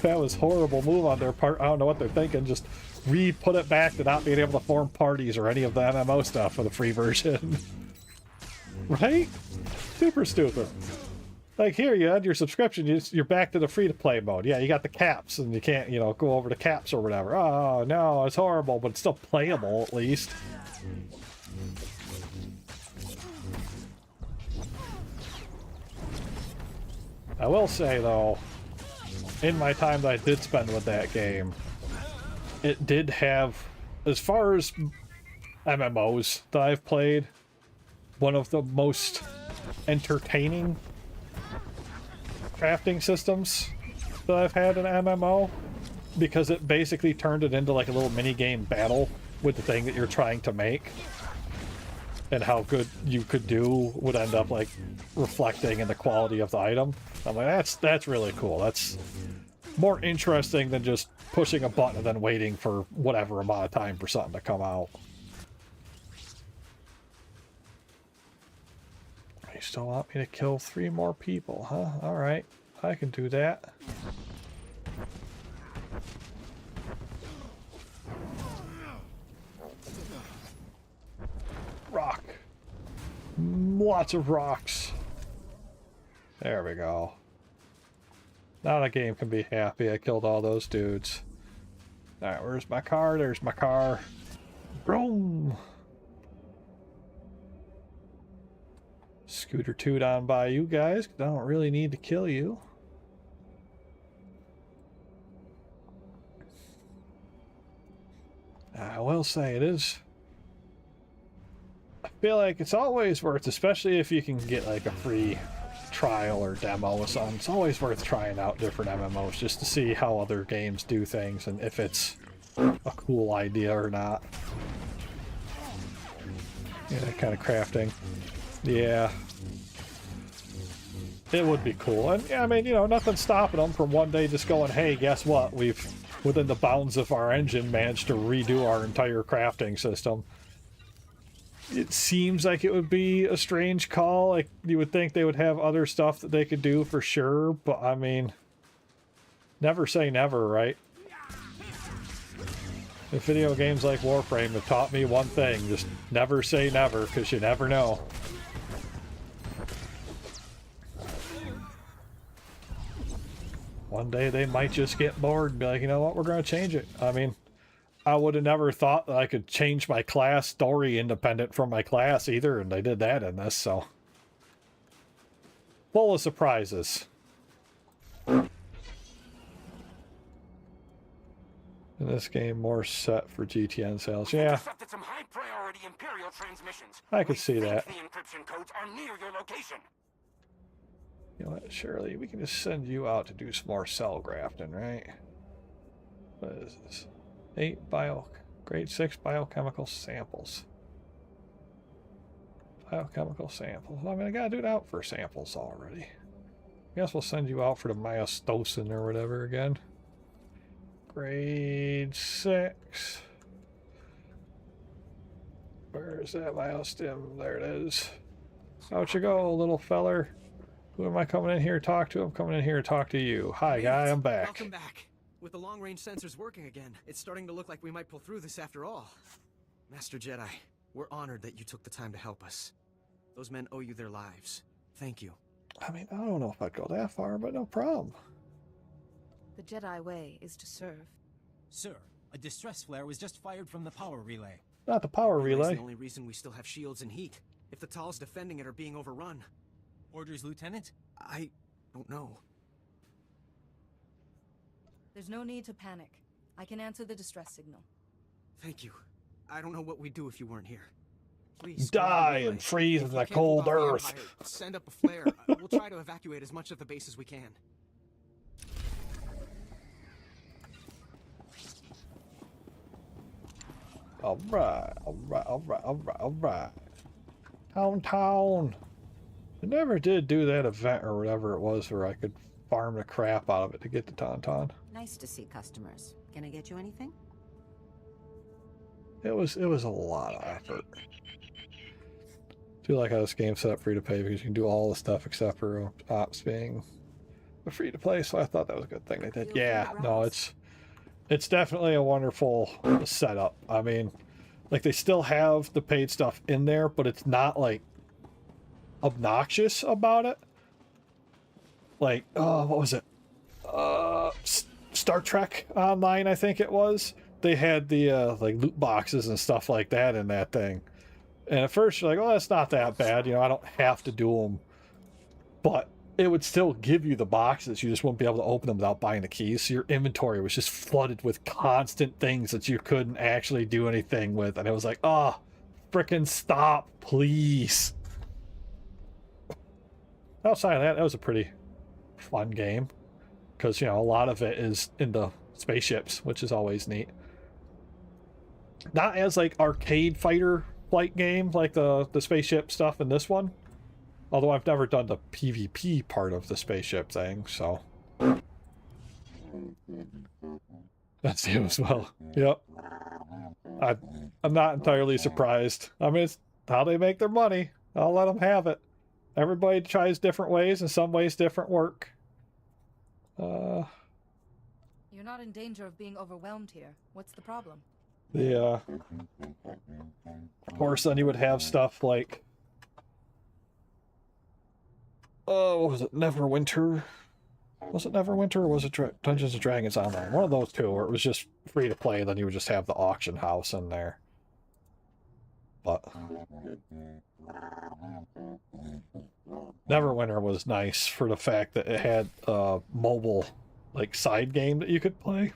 That was a horrible move on their part. I don't know what they're thinking. Just re-put it back to not being able to form parties or any of the MMO stuff for the free version. Right? Super stupid. Like, here, you had your subscription, you're back to the free-to-play mode. Yeah, you got the caps, and you can't, you know, go over the caps or whatever. Oh, no, it's horrible, but it's still playable, at least. I will say, though, in my time that I did spend with that game, it did have, as far as MMOs that I've played, one of the most entertaining crafting systems that I've had in MMO, because it basically turned it into like a little mini-game battle with the thing that you're trying to make, and how good you could do would end up like reflecting in the quality of the item. I'm like, that's really cool. That's more interesting than just pushing a button and then waiting for whatever amount of time for something to come out. You still want me to kill 3 more people, huh? Alright, I can do that. Rock. Lots of rocks. There we go. Now the game can be happy. I killed all those dudes. Alright, where's my car? There's my car. Boom! Scooter toot on by you guys, because I don't really need to kill you. I will say it is. I feel like it's always worth, especially if you can get like a free trial or demo or something, it's always worth trying out different MMOs just to see how other games do things and if it's a cool idea or not. Yeah, that kind of crafting. Yeah. It would be cool. And yeah, I mean, you know, nothing's stopping them from one day just going, hey, guess what? We've, within the bounds of our engine, managed to redo our entire crafting system. It seems like it would be a strange call. Like, you would think they would have other stuff that they could do for sure, but I mean, never say never, right? If video games like Warframe have taught me one thing, just never say never, because you never know. One day they might just get bored and be like, you know what, we're going to change it. I mean, I would have never thought that I could change my class story independent from my class either, and they did that in this, so. Full of surprises. In this game, more set for GTN sales. Yeah. Intercepted some high priority Imperial transmissions. I could see that. The encryption codes are near your location. You know what, Shirley, we can just send you out to do some more cell grafting, right? What is this? 8 grade 6 biochemical samples. Biochemical samples. I mean, I gotta do it out for samples already. I guess we'll send you out for the myostocin or whatever again. Grade 6. Where is that myostim? There it is. Out you go, little feller. Who am I coming in here to talk to? I'm coming in here to talk to you. Hi, guy, I'm back. Welcome back. With the long-range sensors working again, it's starting to look like we might pull through this after all. Master Jedi, we're honored that you took the time to help us. Those men owe you their lives. Thank you. I mean, I don't know if I'd go that far, but no problem. The Jedi way is to serve. Sir, a distress flare was just fired from the power relay. Not the power Relay's relay. the only reason we still have shields and heat. If the Tals defending it are being overrun. Orders, Lieutenant? I don't know. There's no need to panic. I can answer the distress signal. Thank you. I don't know what we'd do if you weren't here. Please Die and freeze in the cold earth. Send up a flare. We'll try to evacuate as much of the base as we can. Alright, alright, alright, alright, alright. Town. I never did do that event or whatever it was where I could farm the crap out of it to get the Tauntaun. Nice to see customers. Can I get you anything? It was a lot of effort. I do like how this game's set up free to play because you can do all the stuff except for ops being free to play, so I thought that was a good thing they did. Yeah, no, it's definitely a wonderful setup. I mean, like they still have the paid stuff in there, but it's not like obnoxious about it. Like, what was it? Star Trek Online, I think it was. They had the like loot boxes and stuff like that in that thing. And at first you're like, oh, that's not that bad. You know, I don't have to do them. But it would still give you the boxes. You just wouldn't be able to open them without buying the keys. So your inventory was just flooded with constant things that you couldn't actually do anything with. And it was like, oh, frickin' stop, please. Outside of that, that was a pretty fun game. Because, you know, a lot of it is in the spaceships, which is always neat. Not as, like, arcade fighter flight game, like the spaceship stuff in this one. Although I've never done the PvP part of the spaceship thing, so. That's you as well. Yep. I'm not entirely surprised. I mean, it's how they make their money. I'll let them have it. Everybody tries different ways, and some ways different work. You're not in danger of being overwhelmed here. What's the problem? Of course, then you would have stuff like, what was it, Neverwinter? Was it Neverwinter or was it Dungeons & Dragons Online? One of those two, where it was just free to play, then you would just have the auction house in there. But Neverwinter was nice for the fact that it had a mobile, like, side game that you could play.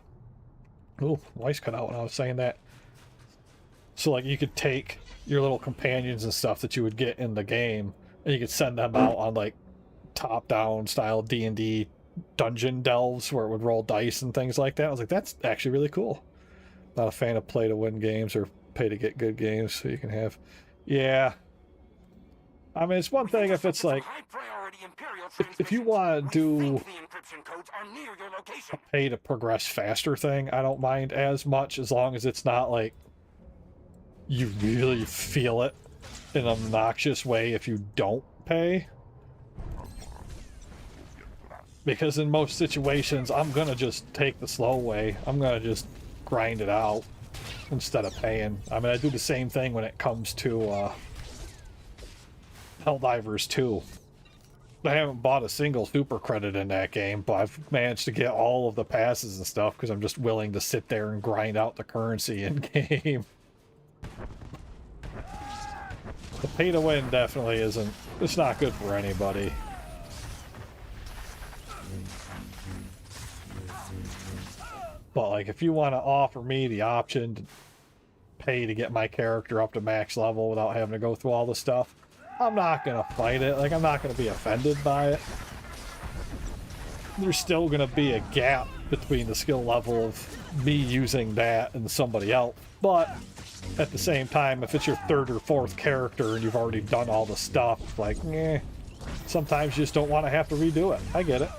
Oh, voice cut out when I was saying that. So, like, you could take your little companions and stuff that you would get in the game, and you could send them out on, like, top-down style D&D dungeon delves where it would roll dice and things like that. I was like, that's actually really cool. Not a fan of play-to-win games or pay-to-get good games, so you can have... Yeah. I mean, it's one thing if it's like... If you want to do a pay-to-progress faster thing, I don't mind as much, as long as it's not like you really feel it in an obnoxious way if you don't pay. Because in most situations, I'm gonna just take the slow way. I'm gonna just grind it out instead of paying. I mean, I do the same thing when it comes to Helldivers 2. I haven't bought a single super credit in that game, but I've managed to get all of the passes and stuff because I'm just willing to sit there and grind out the currency in game. The pay to win definitely isn't, it's not good for anybody. But like, if you want to offer me the option to pay to get my character up to max level without having to go through all the stuff, I'm not gonna fight it. Like, I'm not gonna be offended by it. There's still gonna be a gap between the skill level of me using that and somebody else. But at the same time, if it's your third or fourth character and you've already done all the stuff, like, sometimes you just don't want to have to redo it. I get it.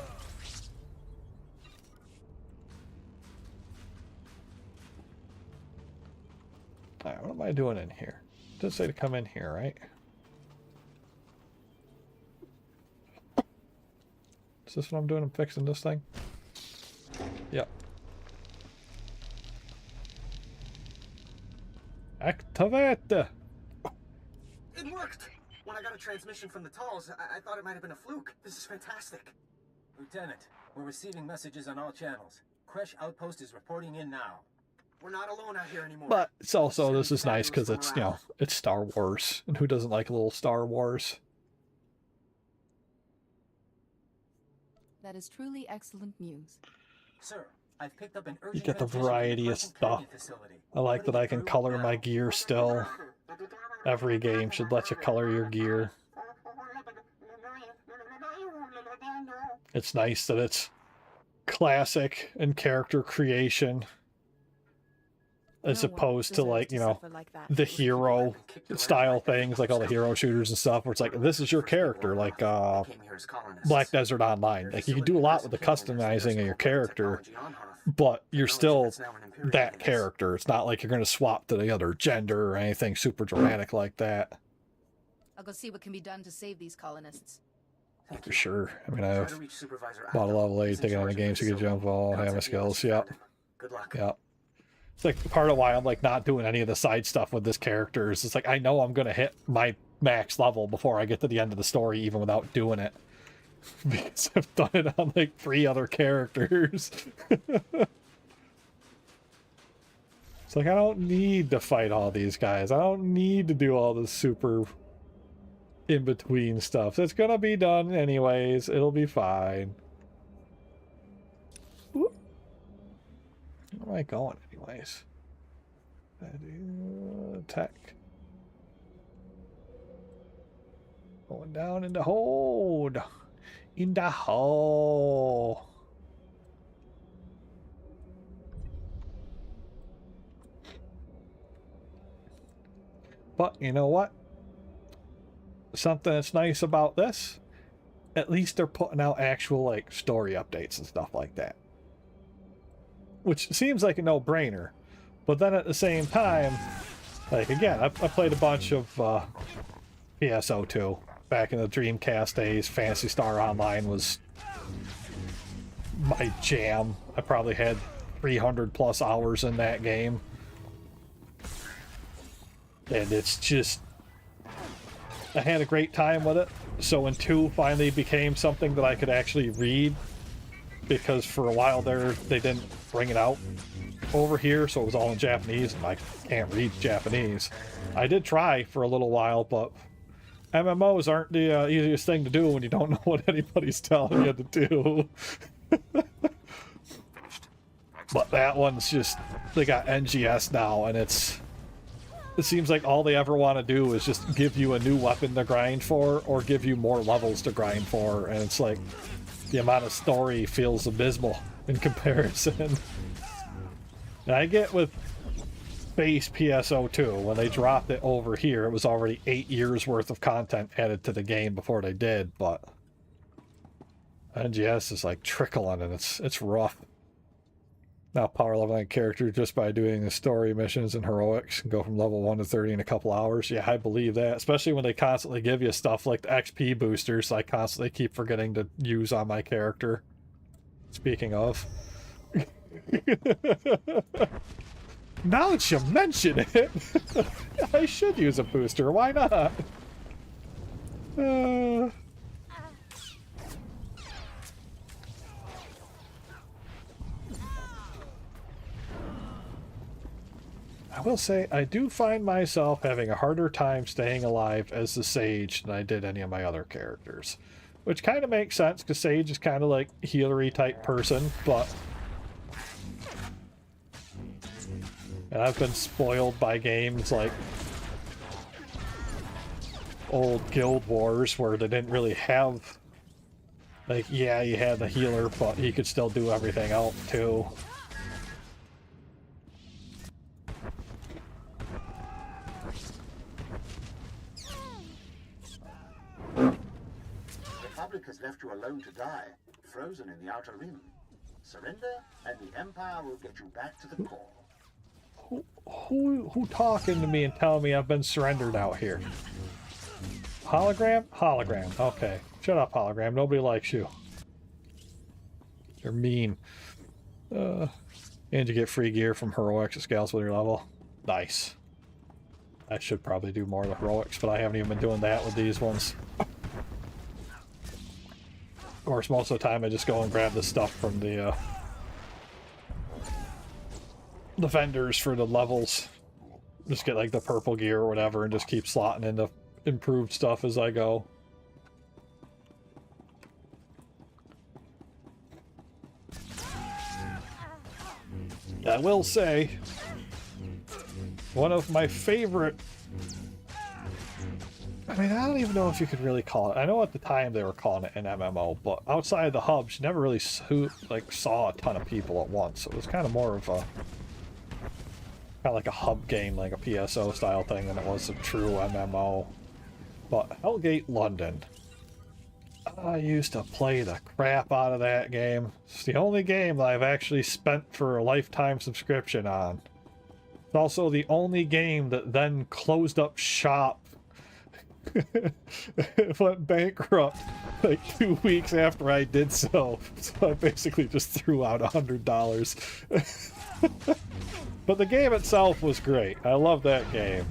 Alright, what am I doing in here? It does say to come in here, right? Is this what I'm doing? I'm fixing this thing? Yep. Activate! It worked! When I got a transmission from the Tals, I thought it might have been a fluke. This is fantastic. Lieutenant, we're receiving messages on all channels. Crash Outpost is reporting in now. We're not alone out here anymore. But it's also, this is nice because it's, you know, it's Star Wars. And who doesn't like a little Star Wars? That is truly excellent news. Sir, I've picked up an You urgent get the variety of stuff. I like that I can color my gear still. Every game should let you color your gear. It's nice that it's classic and character creation, as opposed to, like, you know, the hero style things, like all the hero shooters and stuff, where it's like, this is your character, like Black Desert Online. Like, you can do a lot with the customizing of your character, but you're still that character. It's not like you're going to swap to the other gender or anything super dramatic like that. I'll go see what can be done to save these colonists. For sure. I mean, I've bought a level 8, taking on the game so you can jump all, have my skills. Yep. Good luck. Yep. It's like part of why I'm like not doing any of the side stuff with this character is it's like I know I'm going to hit my max level before I get to the end of the story, even without doing it. Because I've done it on like 3 other characters. It's like I don't need to fight all these guys. I don't need to do all this super in-between stuff. It's gonna be done anyways. It'll be fine. Where am I going anyways? Tech. Going down in the hold. In the hole. But you know what? Something that's nice about this, at least they're putting out actual like story updates and stuff like that, which seems like a no-brainer. But then at the same time, like again, I played a bunch of PSO2 back in the Dreamcast days. Phantasy Star Online was my jam. I probably had 300 plus hours in that game, and it's just, I had a great time with it. So when 2 finally became something that I could actually read, because for a while there they didn't bring it out over here, so it was all in Japanese, and I can't read Japanese. I did try for a little while, but MMOs aren't the easiest thing to do when you don't know what anybody's telling you to do. But that one's just, they got NGS now, and it seems like all they ever want to do is just give you a new weapon to grind for, or give you more levels to grind for, and it's like, the amount of story feels abysmal in comparison. And I get with base PSO2, when they dropped it over here, it was already 8 years worth of content added to the game before they did, but NGS is like trickling, and it's rough. Now power leveling a character just by doing the story missions and heroics and go from level 1 to 30 in a couple hours. Yeah, I believe that. Especially when they constantly give you stuff like the XP boosters I constantly keep forgetting to use on my character. Speaking of. Now that you mention it, I should use a booster. Why not? I will say, I do find myself having a harder time staying alive as the Sage than I did any of my other characters. Which kind of makes sense, because Sage is kind of like a healery type person, but... And I've been spoiled by games like old Guild Wars, where they didn't really have... Like, yeah, you had the healer, but he could still do everything else, too. The Republic has left you alone to die, frozen in the Outer Rim. Surrender, and the Empire will get you back to the core. Who talking to me and telling me I've been surrendered out here? Hologram? Hologram. Okay. Shut up, Hologram. Nobody likes you. You're mean. And you get free gear from heroics scales with your level. Nice. I should probably do more of the heroics, but I haven't even been doing that with these ones. Of course, most of the time I just go and grab the stuff from the vendors for the levels. Just get like the purple gear or whatever and just keep slotting into improved stuff as I go. I will say, one of my favorite... I mean, I don't even know if you could really call it... I know at the time they were calling it an MMO, but outside of the hubs, you never really saw a ton of people at once. So it was kind of more of a... kind of like a hub game, like a PSO style thing, than it was a true MMO. But Hellgate London. I used to play the crap out of that game. It's the only game that I've actually spent for a lifetime subscription on. It's also the only game that then closed up shop. It went bankrupt like 2 weeks after I did so. So I basically just threw out $100. But the game itself was great. I love that game.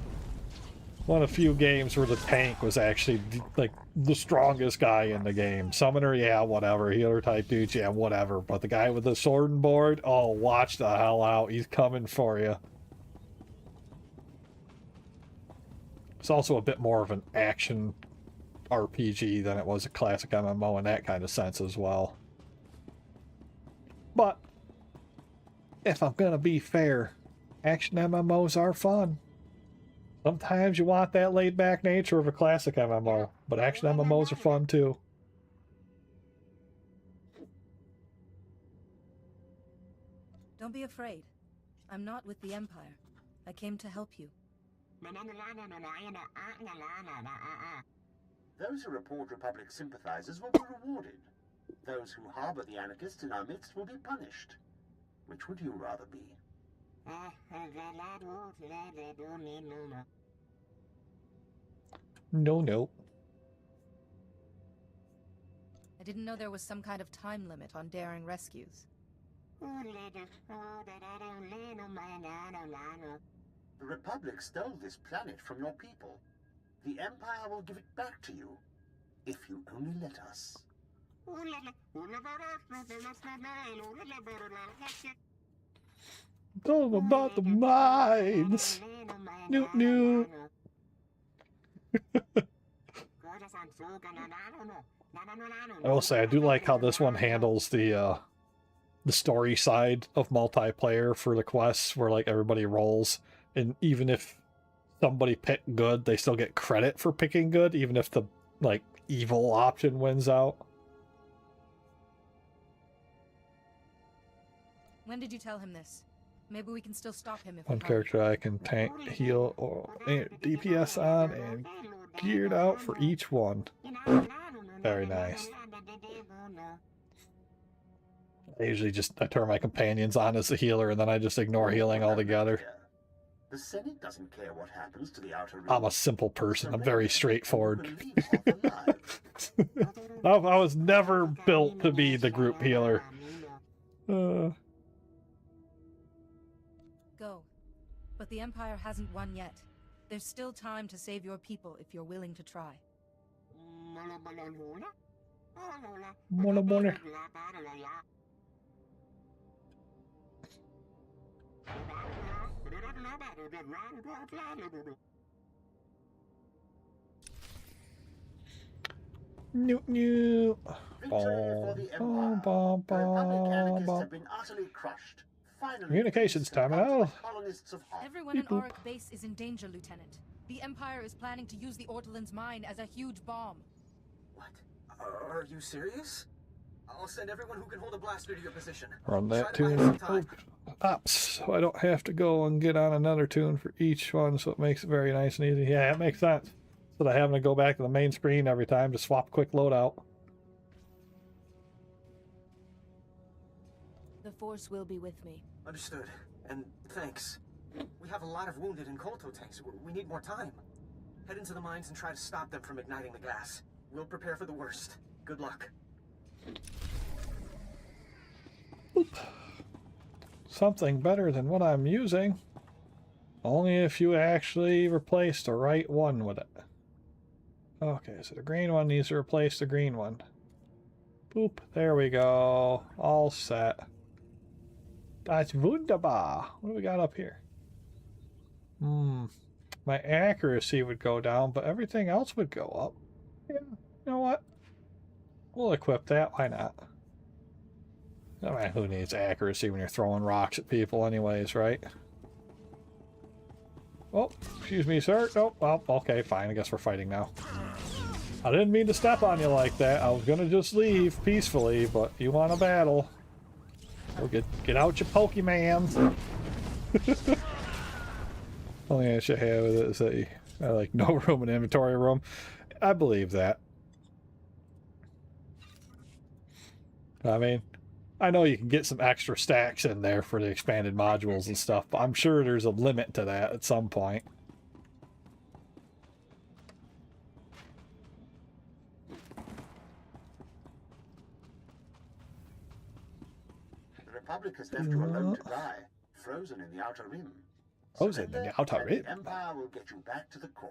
One of the few games where the tank was actually, like, the strongest guy in the game. Summoner, yeah, whatever. Healer type dudes, yeah, whatever. But the guy with the sword and board, oh, watch the hell out. He's coming for you. It's also a bit more of an action RPG than it was a classic MMO in that kind of sense as well. But, if I'm gonna be fair, action MMOs are fun. Sometimes you want that laid-back nature of a classic MMO, but action MMOs are fun too. Don't be afraid. I'm not with the Empire. I came to help you. Those who report Republic sympathizers will be rewarded. Those who harbor the anarchists in our midst will be punished. Which would you rather be? No. I didn't know there was some kind of time limit on daring rescues. The Republic stole this planet from your people. The Empire will give it back to you, if you only let us. It's all about the mines. Newt. I will say I do like how this one handles the story side of multiplayer for the quests, where like everybody rolls, and even if somebody picked good, they still get credit for picking good, even if the like evil option wins out. When did you tell him this? Maybe we can still stop him if One we can. character I can tank, heal, or DPS on, and geared out for each one. Very nice. I turn my companions on as a healer, and then I just ignore healing altogether. The Senate doesn't care what happens to the outer rim. I'm a simple person. I'm very straightforward. I was never built to be the group healer. Go. But the Empire hasn't won yet. There's still time to save your people if you're willing to try. Mola. New. Communications terminal. Everyone in Auric Base is in danger, Lieutenant. The Empire is planning to use the Ortolan's mine as a huge bomb. What? Are you serious? I'll send everyone who can hold a blaster to your position. Run that tune. Ops, so I don't have to go and get on another tune for each one, so it makes it very nice and easy. Yeah, it makes sense. Instead of having to go back to the main screen every time to swap quick loadout. The Force will be with me. Understood. And thanks. We have a lot of wounded in Kolto tanks. We need more time. Head into the mines and try to stop them from igniting the gas. We'll prepare for the worst. Good luck. Oop. Something better than what I'm using. Only if you actually replace the right one with it. Okay, so the green one needs to replace the green one. Boop. There we go. All set. That's wunderbar. What do we got up here? My accuracy would go down, but everything else would go up. Yeah, you know what? We'll equip that. Why not? I mean, who needs accuracy when you're throwing rocks at people anyways, right? Oh, excuse me, sir. Nope. Oh, okay, fine. I guess we're fighting now. I didn't mean to step on you like that. I was gonna just leave peacefully, but you want a battle. Well, get out your Pokemon. Only thing I should have with it is that I like no room in inventory room. I believe that. I mean, I know you can get some extra stacks in there for the expanded modules and stuff, but I'm sure there's a limit to that at some point. The Republic has left you alone to die, frozen in the Outer Rim. Frozen in the Outer Rim? The Empire will get you back to the core.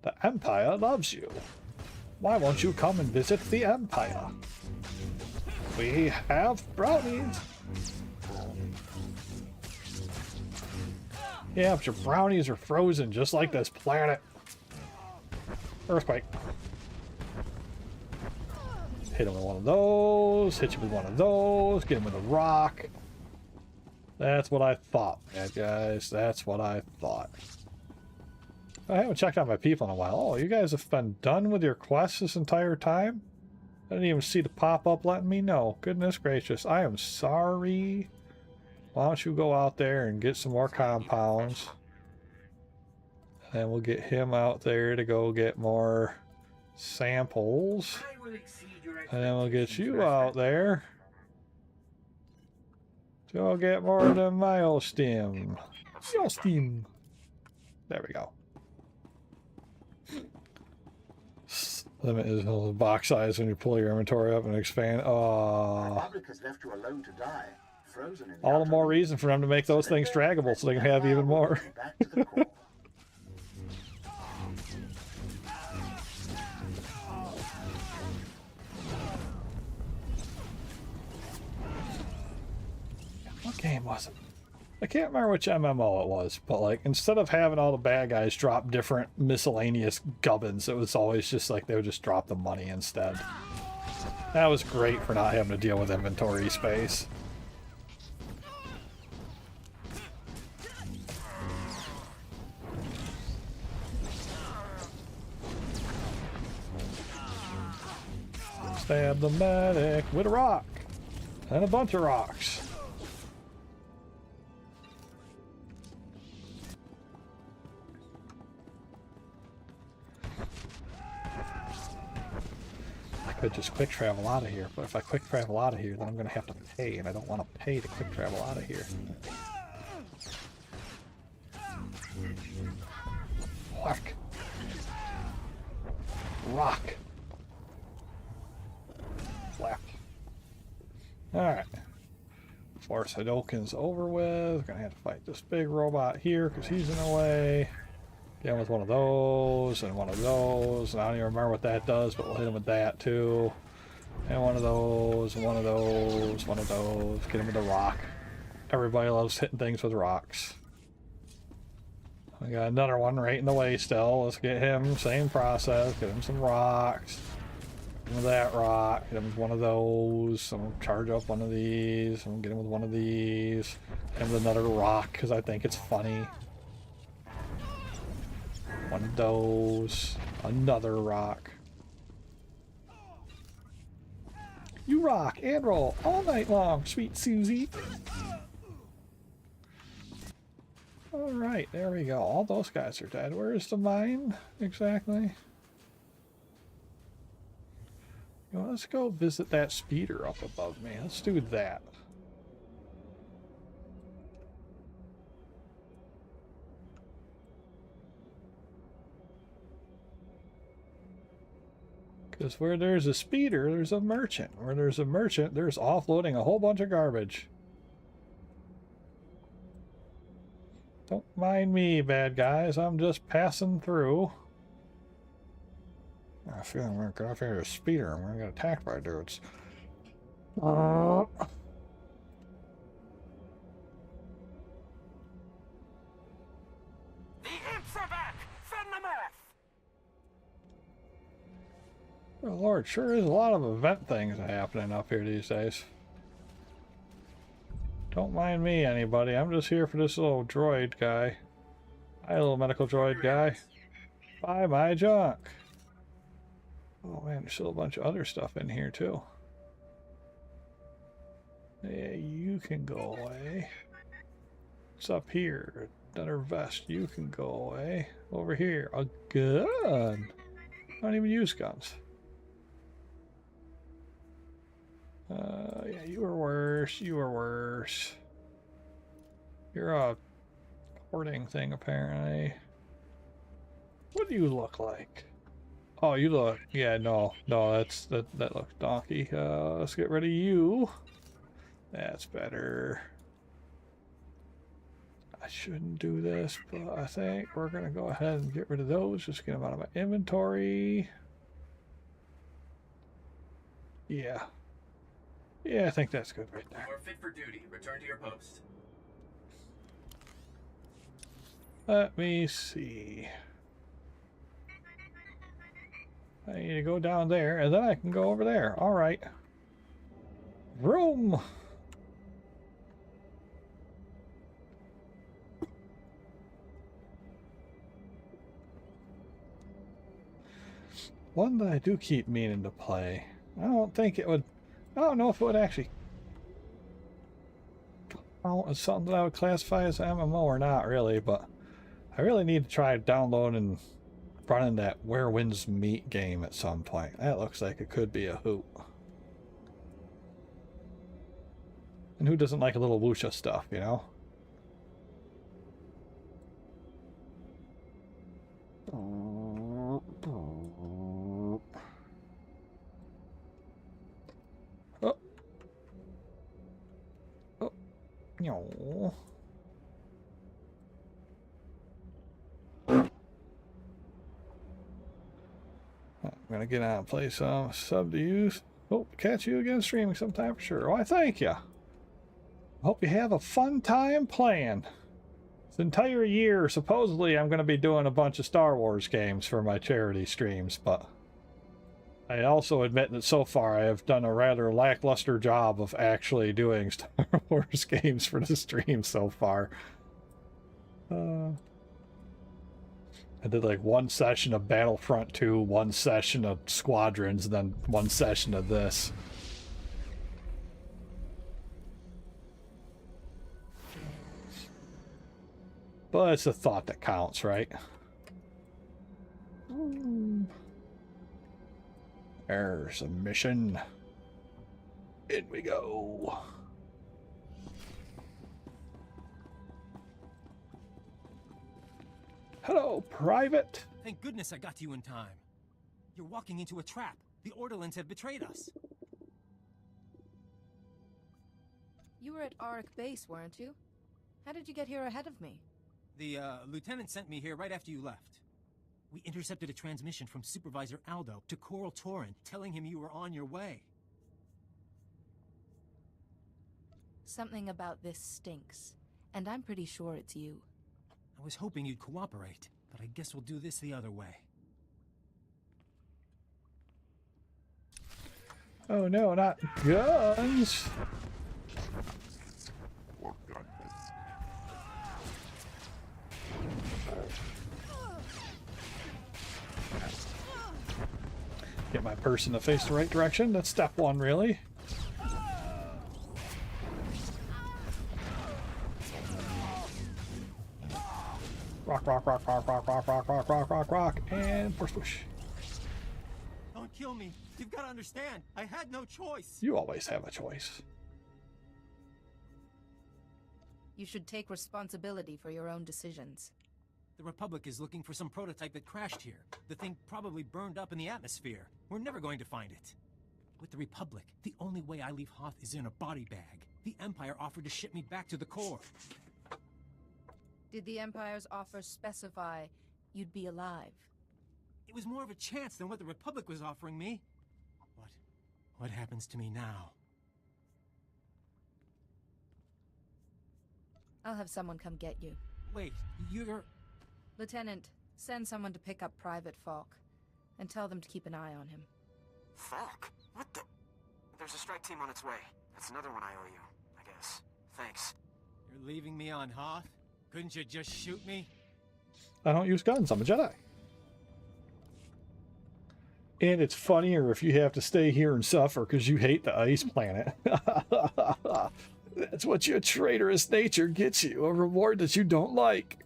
The Empire loves you. Why won't you come and visit the Empire? We have brownies. Yeah, but your brownies are frozen just like this planet. Earthquake. Hit him with one of those. Hit you with one of those. Get him with a rock. That's what I thought, bad guys. That's what I thought. I haven't checked out my people in a while. Oh, you guys have been done with your quests this entire time? I didn't even see the pop-up letting me know. Goodness gracious. I am sorry. Why don't you go out there and get some more compounds. And we'll get him out there to go get more samples. And then we'll get you out there to go get more of the Milestim. Milestim. There we go. Limit is the box size when you pull your inventory up and expand. Oh. All the more reason for them to make those things draggable so they can have even more. What game was it? I can't remember which MMO it was, but like instead of having all the bad guys drop different miscellaneous gubbins, it was always just like they would just drop the money instead. That was great for not having to deal with inventory space. Stab the medic with a rock and a bunch of rocks. Could just quick travel out of here, but if I quick travel out of here, then I'm going to have to pay, and I don't want to pay to quick travel out of here. Whack. Rock. Flap. Alright. Force Hadoken's over with. Gonna have to fight this big robot here because he's in the way. Get him with one of those and one of those. And I don't even remember what that does, but we'll hit him with that too. And one of those, and one of those, one of those. Get him with a rock. Everybody loves hitting things with rocks. We got another one right in the way still. Let's get him, same process. Get him some rocks. Get him with that rock. Get him with one of those. I'm going to charge up one of these. I'm going to get him with one of these. Hit him with another rock because I think it's funny. One of those. Another rock. You rock and roll all night long, sweet Susie. Alright, there we go. All those guys are dead. Where is the mine exactly? You know, let's go visit that speeder up above me. Let's do that. Because where there's a speeder, there's a merchant. Where there's a merchant, there's offloading a whole bunch of garbage. Don't mind me, bad guys. I'm just passing through. I feel I'm going to get off here a speeder. I'm going to get attacked by dudes. The imps are back! Fend them off! Oh Lord, sure is a lot of event things happening up here these days. Don't mind me, anybody. I'm just here for this little droid guy. Hi, little medical droid guy. Buy my junk. Oh man, there's still a bunch of other stuff in here too. Yeah, you can go away. What's up here? Another vest. You can go away. Over here, a gun. I don't even use guns. Yeah, you were worse. You were worse. You're a hoarding thing, apparently. What do you look like? Oh, you look... Yeah, no. No, that looks donkey. Let's get rid of you. That's better. I shouldn't do this, but I think we're going to go ahead and get rid of those. Just get them out of my inventory. Yeah. Yeah, I think that's good right there. You are fit for duty. Return to your post. Let me see. I need to go down there, and then I can go over there. All right. Vroom! One that I do keep meaning to play. I don't think it would... I don't know if it would actually count as something that I would classify as an MMO or not, really, but I really need to try downloading and running that Where Winds Meet game at some point. That looks like it could be a hoot. And who doesn't like a little wuxia stuff, you know? Oh. Oh. No. I'm gonna get out and play some sub to use. Hope to catch you again streaming sometime for sure. Why, thank you. Hope you have a fun time playing. This entire year, supposedly, I'm going to be doing a bunch of Star Wars games for my charity streams, but I also admit that so far I have done a rather lackluster job of actually doing Star Wars games for the stream so far. I did like one session of Battlefront 2, one session of Squadrons, and then one session of this. But it's the thought that counts, right? There's a mission. In we go. Hello, Private. Thank goodness I got to you in time. You're walking into a trap. The Orderlands have betrayed us. You were at Auric Base, weren't you? How did you get here ahead of me? The lieutenant sent me here right after you left. We intercepted a transmission from Supervisor Aldo to Coral Torin, telling him you were on your way. Something about this stinks, and I'm pretty sure it's you. I was hoping you'd cooperate, but I guess we'll do this the other way. Oh no, not guns! Get my person to face the right direction. That's step one, really. Rock, rock, rock, rock, rock, rock, rock, rock, rock, rock, rock, and push, push. Don't kill me. You've got to understand. I had no choice. You always have a choice. You should take responsibility for your own decisions. The Republic is looking for some prototype that crashed here. The thing probably burned up in the atmosphere. We're never going to find it. With the Republic, the only way I leave Hoth is in a body bag. The Empire offered to ship me back to the core. Did the Empire's offer specify you'd be alive? It was more of a chance than what the Republic was offering me. What happens to me now? I'll have someone come get you. Wait, you're... Lieutenant, send someone to pick up Private Falk. And tell them to keep an eye on him. Falk? What the... There's a strike team on its way. That's another one I owe you, I guess. Thanks. You're leaving me on Hoth? Couldn't you just shoot me? I don't use guns. I'm a Jedi. And it's funnier if you have to stay here and suffer because you hate the ice planet. That's what your traitorous nature gets you. A reward that you don't like.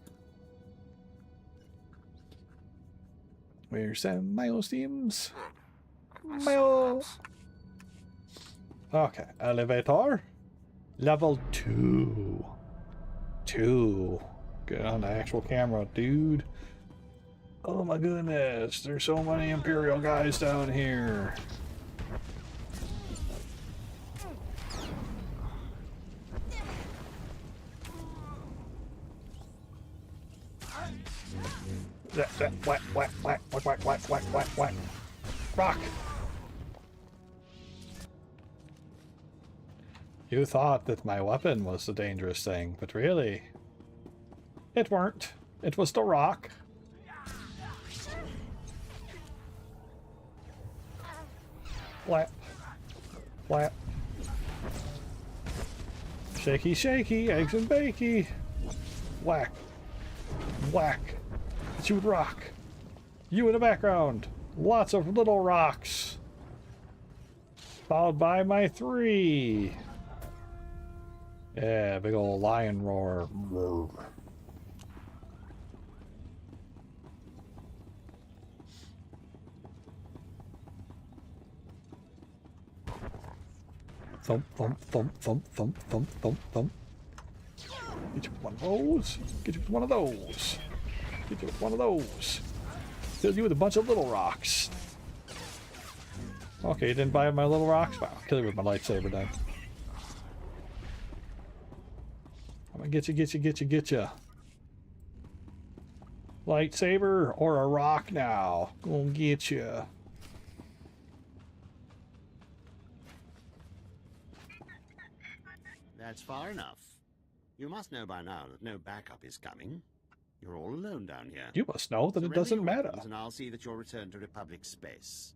Where's some milestones? Mile. Okay, elevator. Level 2. 2. Get on the actual camera, dude. Oh my goodness, there's so many Imperial guys down here. Whack, whack, whack, whack, whack, whack, whack, whack, whack. Rock! You thought that my weapon was the dangerous thing, but really, it weren't. It was the rock. Flap. Flap. Shaky, shaky, eggs and bakey. Whack. Whack. It's you with rock. You in the background. Lots of little rocks. Followed by my 3. Yeah, big old lion roar. Thump, thump, thump, thump, thump, thump, thump, thump. Get you with one of those. Get you with one of those. Get you with one of those. Fill you with a bunch of little rocks. Okay, you didn't buy my little rocks? Wow, I'll kill you with my lightsaber then. I'm gonna get you, get you, get you, get you. Lightsaber or a rock now. Gonna get you. That's far enough. You must know by now that no backup is coming. You're all alone down here. You must know that it doesn't matter. And I'll see that you're returned to Republic space.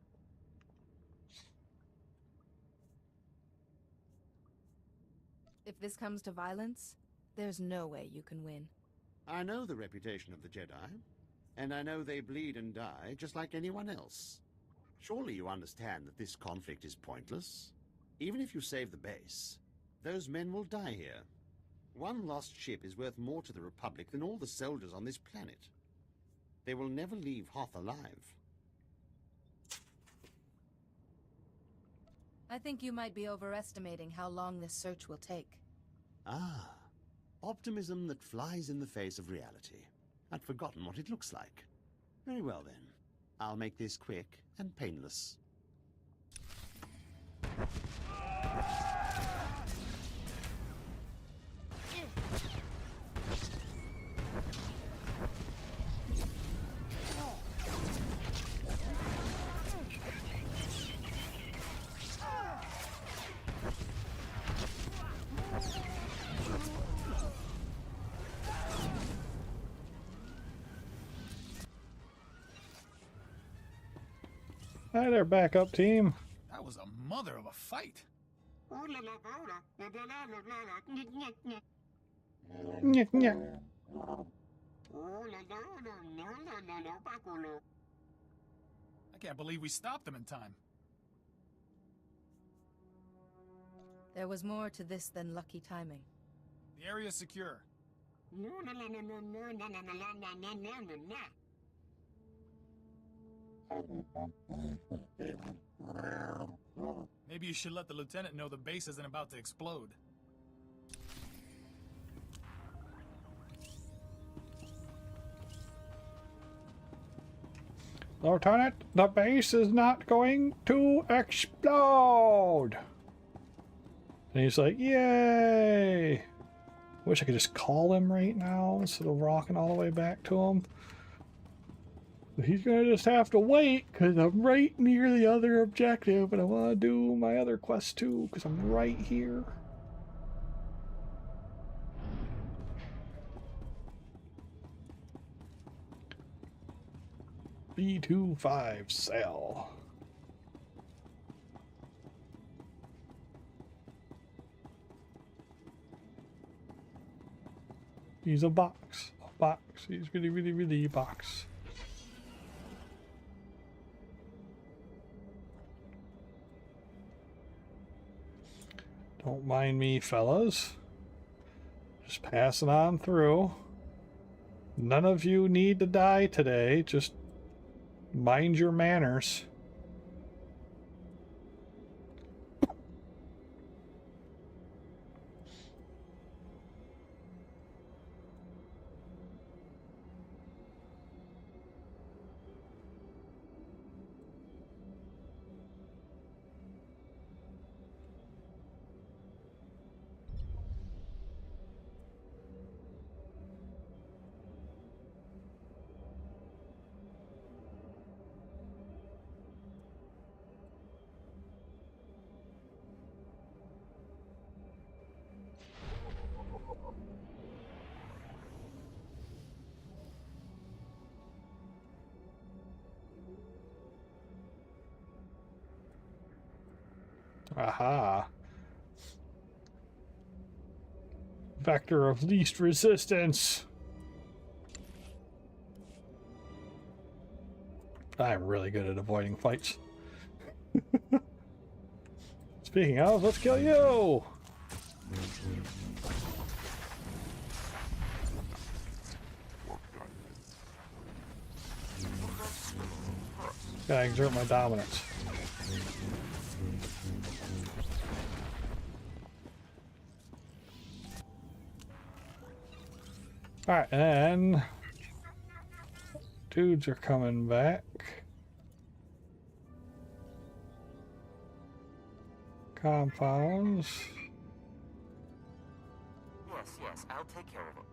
If this comes to violence, there's no way you can win. I know the reputation of the Jedi, and I know they bleed and die just like anyone else. Surely you understand that this conflict is pointless? Even if you save the base, those men will die here. One lost ship is worth more to the Republic than all the soldiers on this planet. They will never leave Hoth alive. I think you might be overestimating how long this search will take. Ah, optimism that flies in the face of reality. I'd forgotten what it looks like. Very well then. I'll make this quick and painless. Hi there, backup team. That was a mother of a fight. Nyeh, nyeh. I can't believe we stopped them in time. There was more to this than lucky timing. The area's secure. Maybe you should let the lieutenant know the base isn't about to explode. Lieutenant, the base is not going to explode. And he's like, yay. Wish I could just call him right now instead of rocking all the way back to him. But he's going to just have to wait because I'm right near the other objective and I want to do my other quest too because I'm right here. B25 sell. He's a box. A box. He's really, really, really a box. Don't mind me, fellas. Just passing on through. None of you need to die today. Just mind your manners. Aha. Vector of least resistance. I'm really good at avoiding fights. Speaking of, let's kill you! Gotta exert my dominance. Alright, and dudes are coming back. Compounds. Yes, I'll take care of it.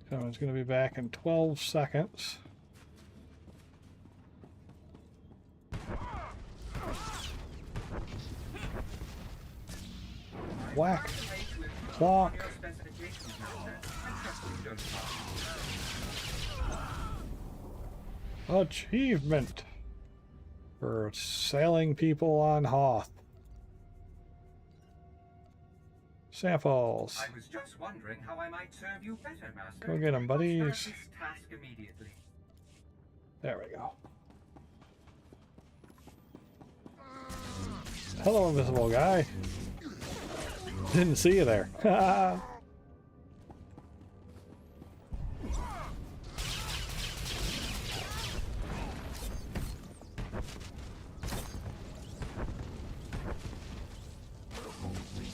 Someone's going to be back in 12 seconds. Whack. Clock. Achievement for sailing people on Hoth. Samples. I was just wondering how I might serve you better, Master. Go get them, buddies. I'll start this task immediately. There we go. Hello, invisible guy. Didn't see you there.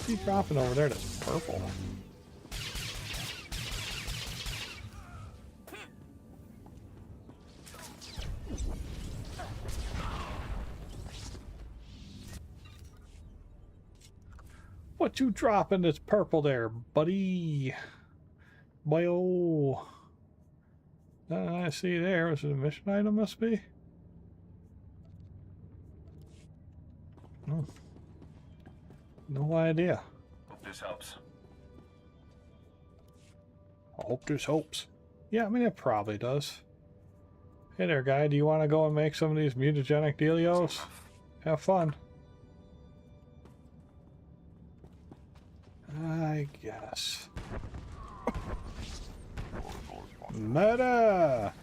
Keep dropping over there to purple. What you dropping that's purple there, buddy? Boyo. I see there. Was it a mission item, must be? Oh. No idea. Hope this helps. I hope this helps. Yeah, I mean, it probably does. Hey there, guy. Do you want to go and make some of these mutagenic dealios? Have fun. I guess. Meta!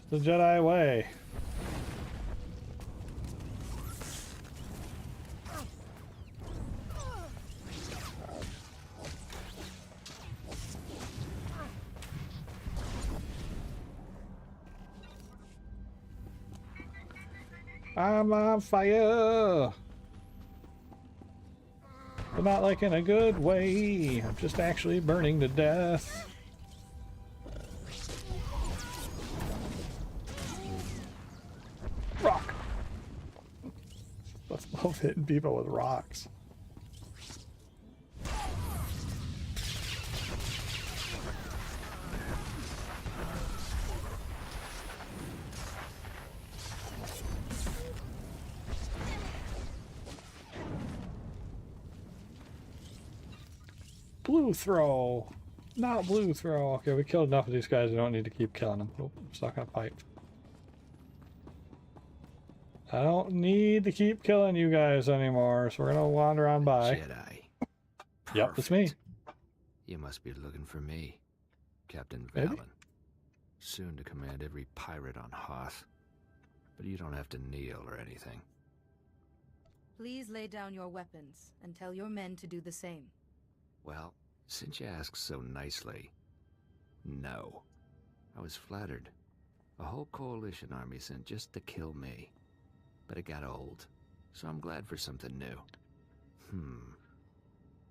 The Jedi way. I'm on fire! But not like in a good way. I'm just actually burning to death. Rock! Let's love hitting people with rocks. Blue throw. Not blue throw. Okay, we killed enough of these guys. We don't need to keep killing them. Oh, I'm stuck on a pipe. I don't need to keep killing you guys anymore, so we're gonna wander on by. Jedi. Yep, it's me. You must be looking for me, Captain Maybe. Valen. Soon to command every pirate on Hoth. But you don't have to kneel or anything. Please lay down your weapons and tell your men to do the same. Well, since you ask so nicely, no. I was flattered. A whole coalition army sent just to kill me. But it got old, so I'm glad for something new.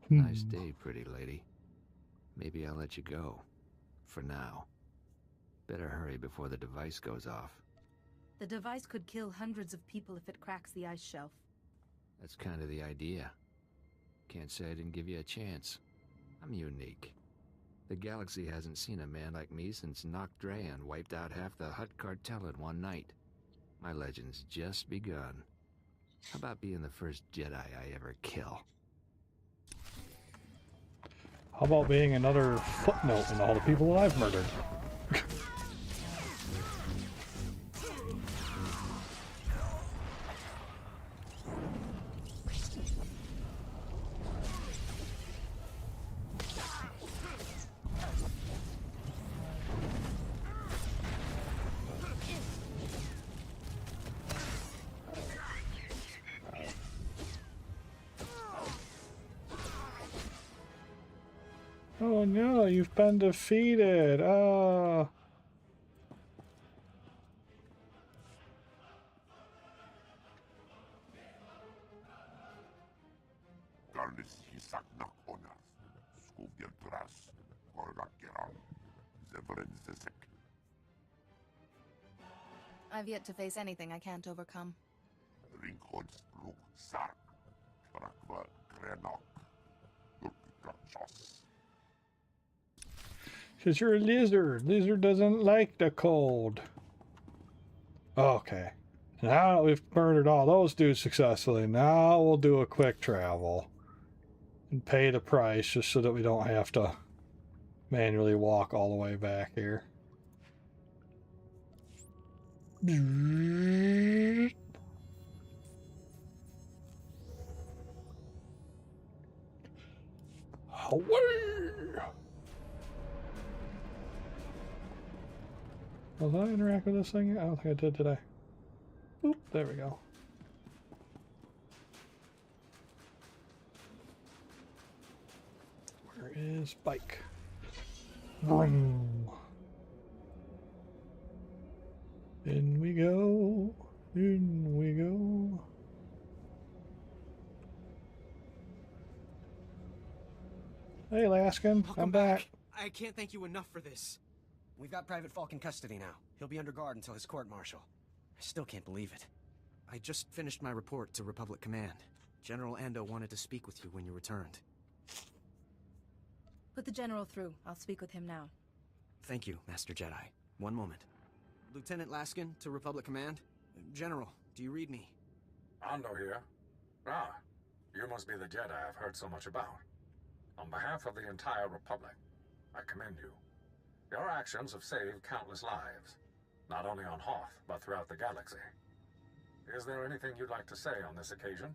Nice day, pretty lady. Maybe I'll let you go. For now. Better hurry before the device goes off. The device could kill hundreds of people if it cracks the ice shelf. That's kind of the idea. Can't say I didn't give you a chance. I'm unique. The galaxy hasn't seen a man like me since Nock Drayan wiped out half the Hutt cartel in one night. My legend's just begun. How about being the first Jedi I ever kill? How about being another footnote in all the people that I've murdered? Oh no, you've been defeated. Oh. I've yet to face anything I can't overcome. Because you're a lizard. Lizard doesn't like the cold. Okay. Now that we've murdered all those dudes successfully, now we'll do a quick travel. And pay the price just so that we don't have to manually walk all the way back here. Away! Did I interact with this thing? I don't think I did I? Oop, there we go. Where is bike? Vroom. In we go. In we go. Hey, Laskin, I'm back. I can't thank you enough for this. We've got Private Falk in custody now. He'll be under guard until his court-martial. I still can't believe it. I just finished my report to Republic Command. General Ando wanted to speak with you when you returned. Put the General through. I'll speak with him now. Thank you, Master Jedi. One moment. Lieutenant Laskin to Republic Command. General, do you read me? Ando here. Ah, you must be the Jedi I've heard so much about. On behalf of the entire Republic, I commend you. Your actions have saved countless lives, not only on Hoth, but throughout the galaxy. Is there anything you'd like to say on this occasion?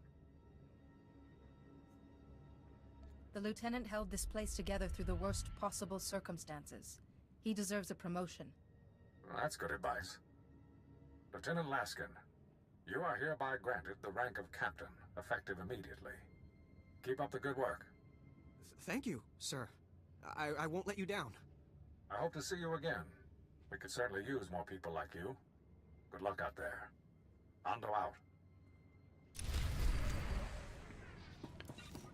The Lieutenant held this place together through the worst possible circumstances. He deserves a promotion. That's good advice. Lieutenant Laskin, you are hereby granted the rank of Captain, effective immediately. Keep up the good work. Thank you, sir. I won't let you down. I hope to see you again. We could certainly use more people like you. Good luck out there. Ando out.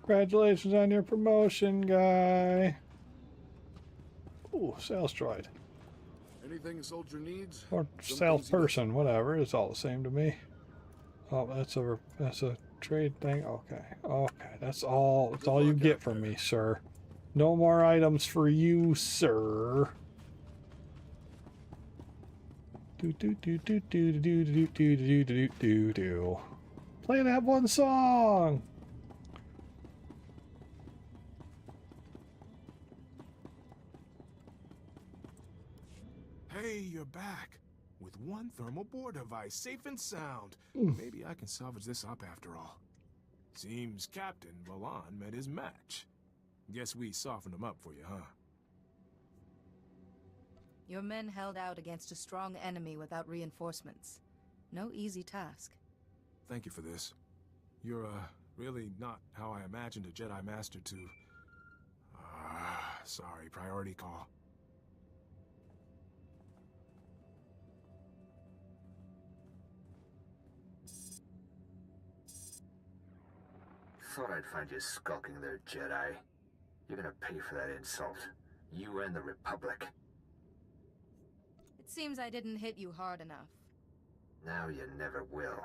Congratulations on your promotion, guy. Ooh, sales droid. Anything a soldier needs? Or salesperson, whatever. It's all the same to me. Oh, that's a trade thing. Okay. Okay. That's all you get from me, sir. No more items for you, sir. Do do do do do do do do do do do do. Play that one song. you're back. With one thermal bore device, safe and sound. Maybe I can salvage this up after all. Seems Captain Valan met his match. Guess we softened him up for you, huh? Your men held out against a strong enemy without reinforcements. No easy task. Thank you for this. You're, really not how I imagined a Jedi Master to... sorry, priority call. Thought I'd find you skulking there, Jedi. You're gonna pay for that insult. You and the Republic. It seems I didn't hit you hard enough. Now you never will.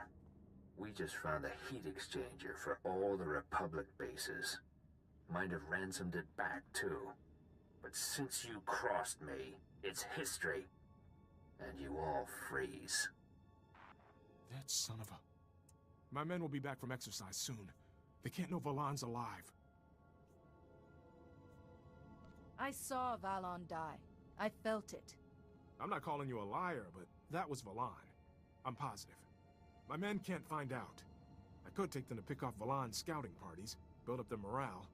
We just found the heat exchanger for all the Republic bases. Might have ransomed it back, too. But since you crossed me, it's history. And you all freeze. That son of a... My men will be back from exercise soon. They can't know Valan's alive. I saw Valon die. I felt it. I'm not calling you a liar, but that was Valan. I'm positive. My men can't find out. I could take them to pick off Valan's scouting parties, build up their morale,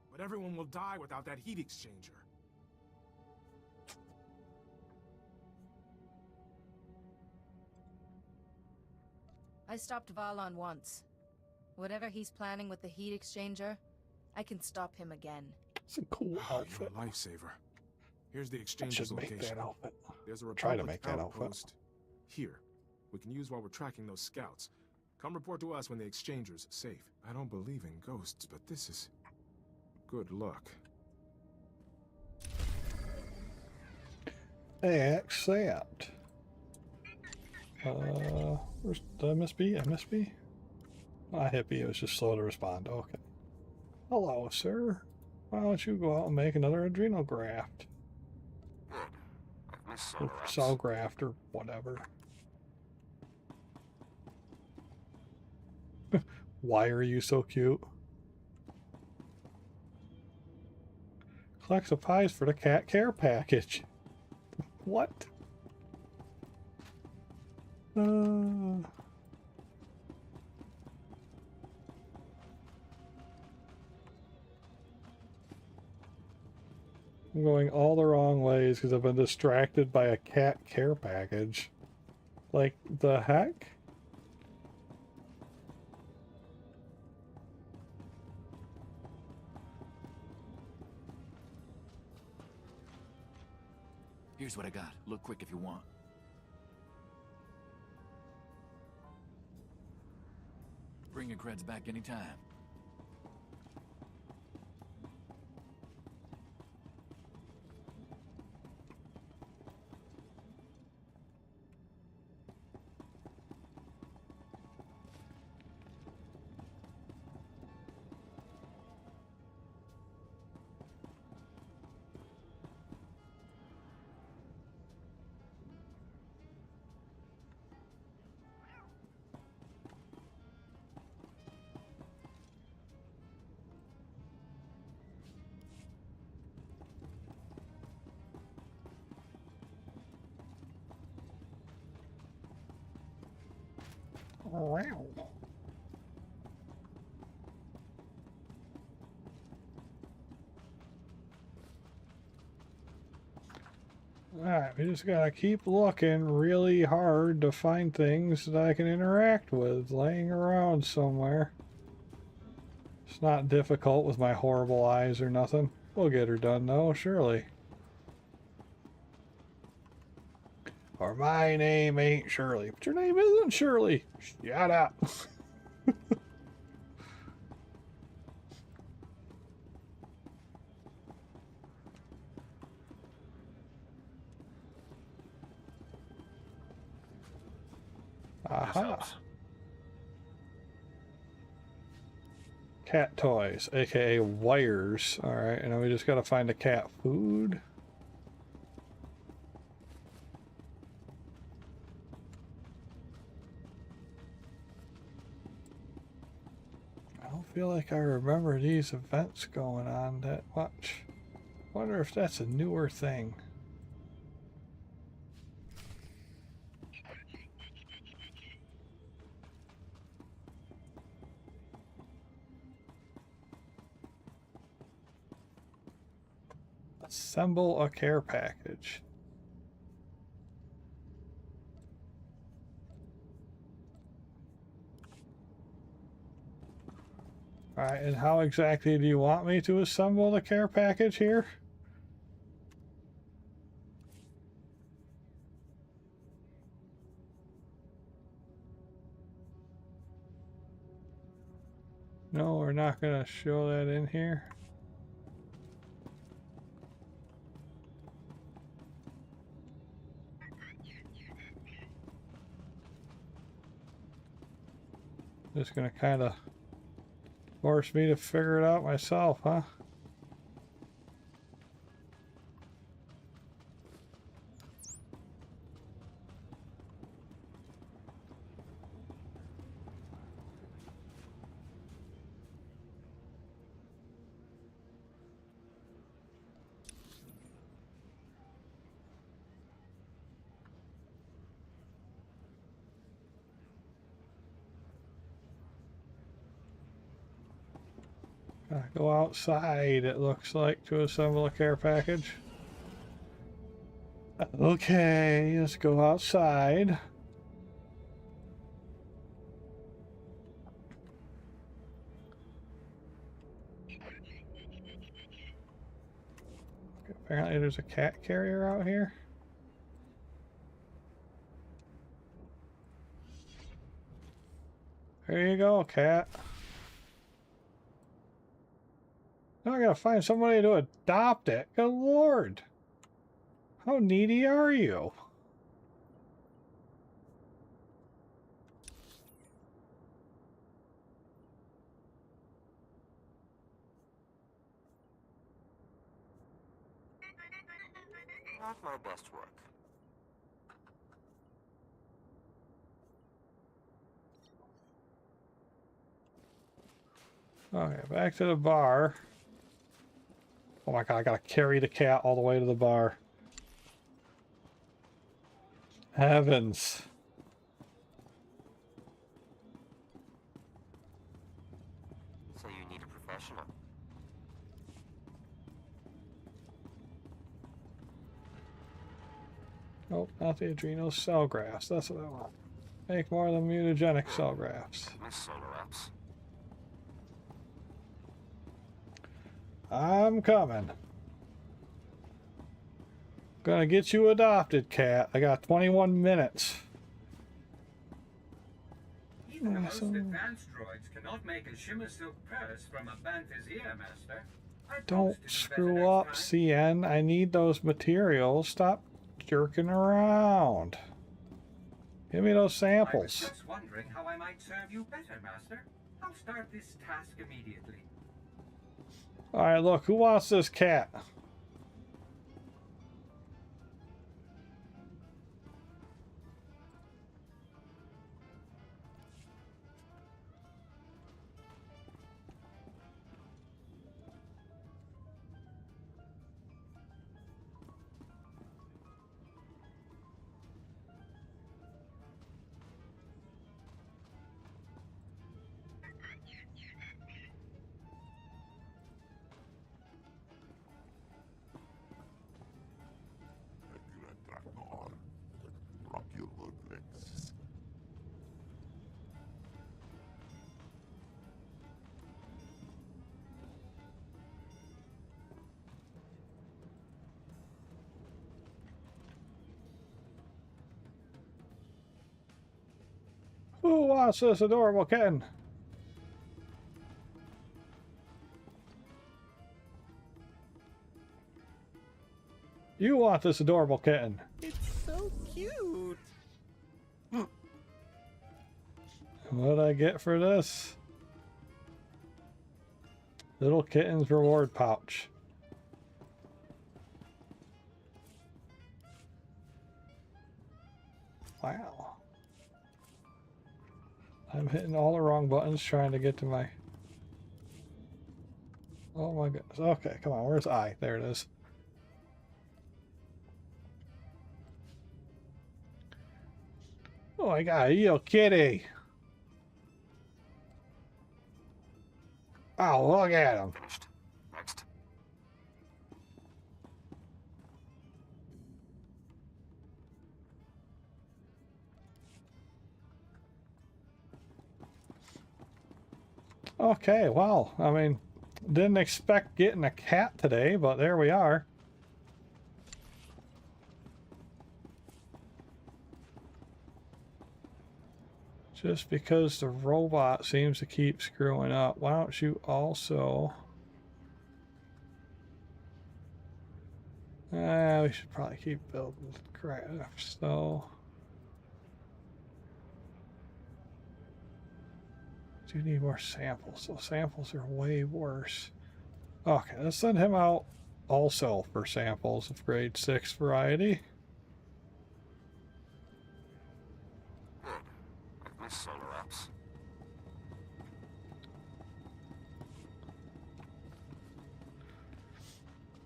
but everyone will die without that heat exchanger. I stopped Valon once. Whatever he's planning with the heat exchanger, I can stop him again. It's a cool outfit. You're a lifesaver. Here's the I exchanger's should make location. that outfit. There's a Try to Republic make that outfit. outpost here. We can use while we're tracking those scouts. Come report to us when the exchanger's safe. I don't believe in ghosts, but this is good luck. Accept. Where's the MSB? MSB? My hippie, it was just slow to respond. Okay. Hello, sir. Why don't you go out and make another adrenal graft? Good. I've missed Or solar cell graft or whatever. Why are you so cute? Collect supplies for the cat care package. What? I'm going all the wrong ways because I've been distracted by a cat care package. Like, the heck? Here's what I got. Look quick if you want. Bring your creds back anytime. Wow. Alright, we just gotta keep looking really hard to find things that I can interact with laying around somewhere. It's not difficult with my horrible eyes or nothing. We'll get her done though, surely. Or my name ain't Shirley. But your name isn't Shirley. Shut up. Aha. Cat toys, aka wires. Alright, and then we just gotta find a cat food. I don't feel like I remember these events going on that much. Wonder if that's a newer thing. Assemble a care package. Alright, and how exactly do you want me to assemble the care package here? No, we're not going to show that in here. Just going to kind of force me to figure it out myself, huh? Go outside, it looks like, to assemble a care package. Okay, let's go outside. Apparently there's a cat carrier out here. There you go, cat. Now I gotta find somebody to adopt it. Good lord. How needy are you? Not my best work. Okay, back to the bar. Oh my god, I gotta carry the cat all the way to the bar. Heavens. So you need a professional. Nope, not the adrenal cell grafts. That's what I want. Make more of the mutagenic cell grafts. Miss Solar Apps. I'm coming. Gonna get you adopted, cat. I got 21 minutes. Even the most advanced droids cannot make a shimmer silk purse from a Bantha's ear, Master. Don't screw up, CN. I need those materials. Stop jerking around. Give me those I was samples. just wondering how I might serve you better, Master. I'll start this task immediately. Alright, look, who wants this cat? Who wants this adorable kitten? You want this adorable kitten. It's so cute. What'd I get for this? Little kitten's reward pouch. Wow. I'm hitting all the wrong buttons trying to get to my... Oh my goodness. Okay, come on. Where's I? There it is. Oh my god, you little kitty. Oh, look at him. Finished. Next. Okay, well, I mean, didn't expect getting a cat today, but there we are. Just because the robot seems to keep screwing up, why don't you also... we should probably keep building craft, so... Do need more samples, so samples are way worse. Okay, let's send him out also for samples of grade 6 variety. Good. I've missed solar apps.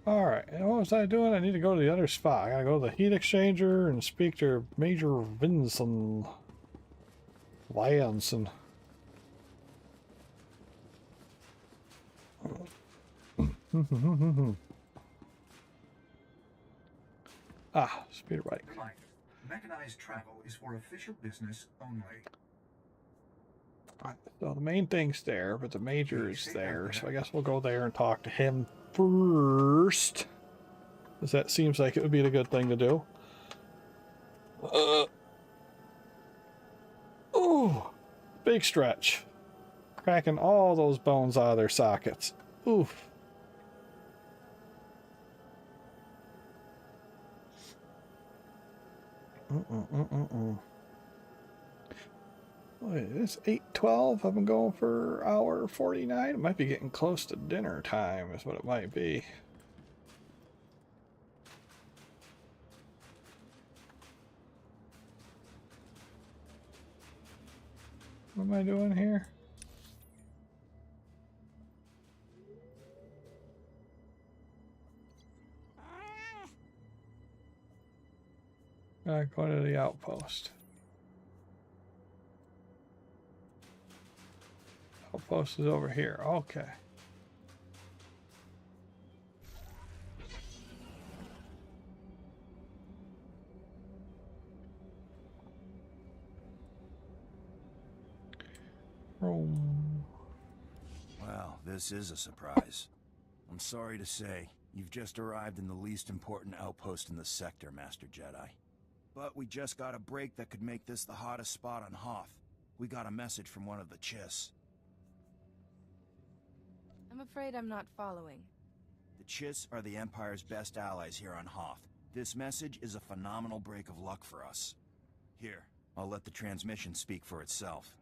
Alright, and what was I doing? I need to go to the other spot. I gotta go to the heat exchanger and speak to Major Vincent Lanson. Speeder bike. Reminder, mechanized travel is for official business only. So the main thing's there, but the major is there, so I guess we'll go there and talk to him first. Because that seems like it would be the good thing to do. Ooh, big stretch. Cracking all those bones out of their sockets. Oof. Wait, it's 8:12. I've been going for hour 49. It might be getting close to dinner time, is what it might be. What am I doing here? Go to the outpost. Outpost is over here. Okay. Well, this is a surprise. I'm sorry to say, you've just arrived in the least important outpost in the sector, Master Jedi. But we just got a break that could make this the hottest spot on Hoth. We got a message from one of the Chiss. I'm afraid I'm not following. The Chiss are the Empire's best allies here on Hoth. This message is a phenomenal break of luck for us. Here, I'll let the transmission speak for itself.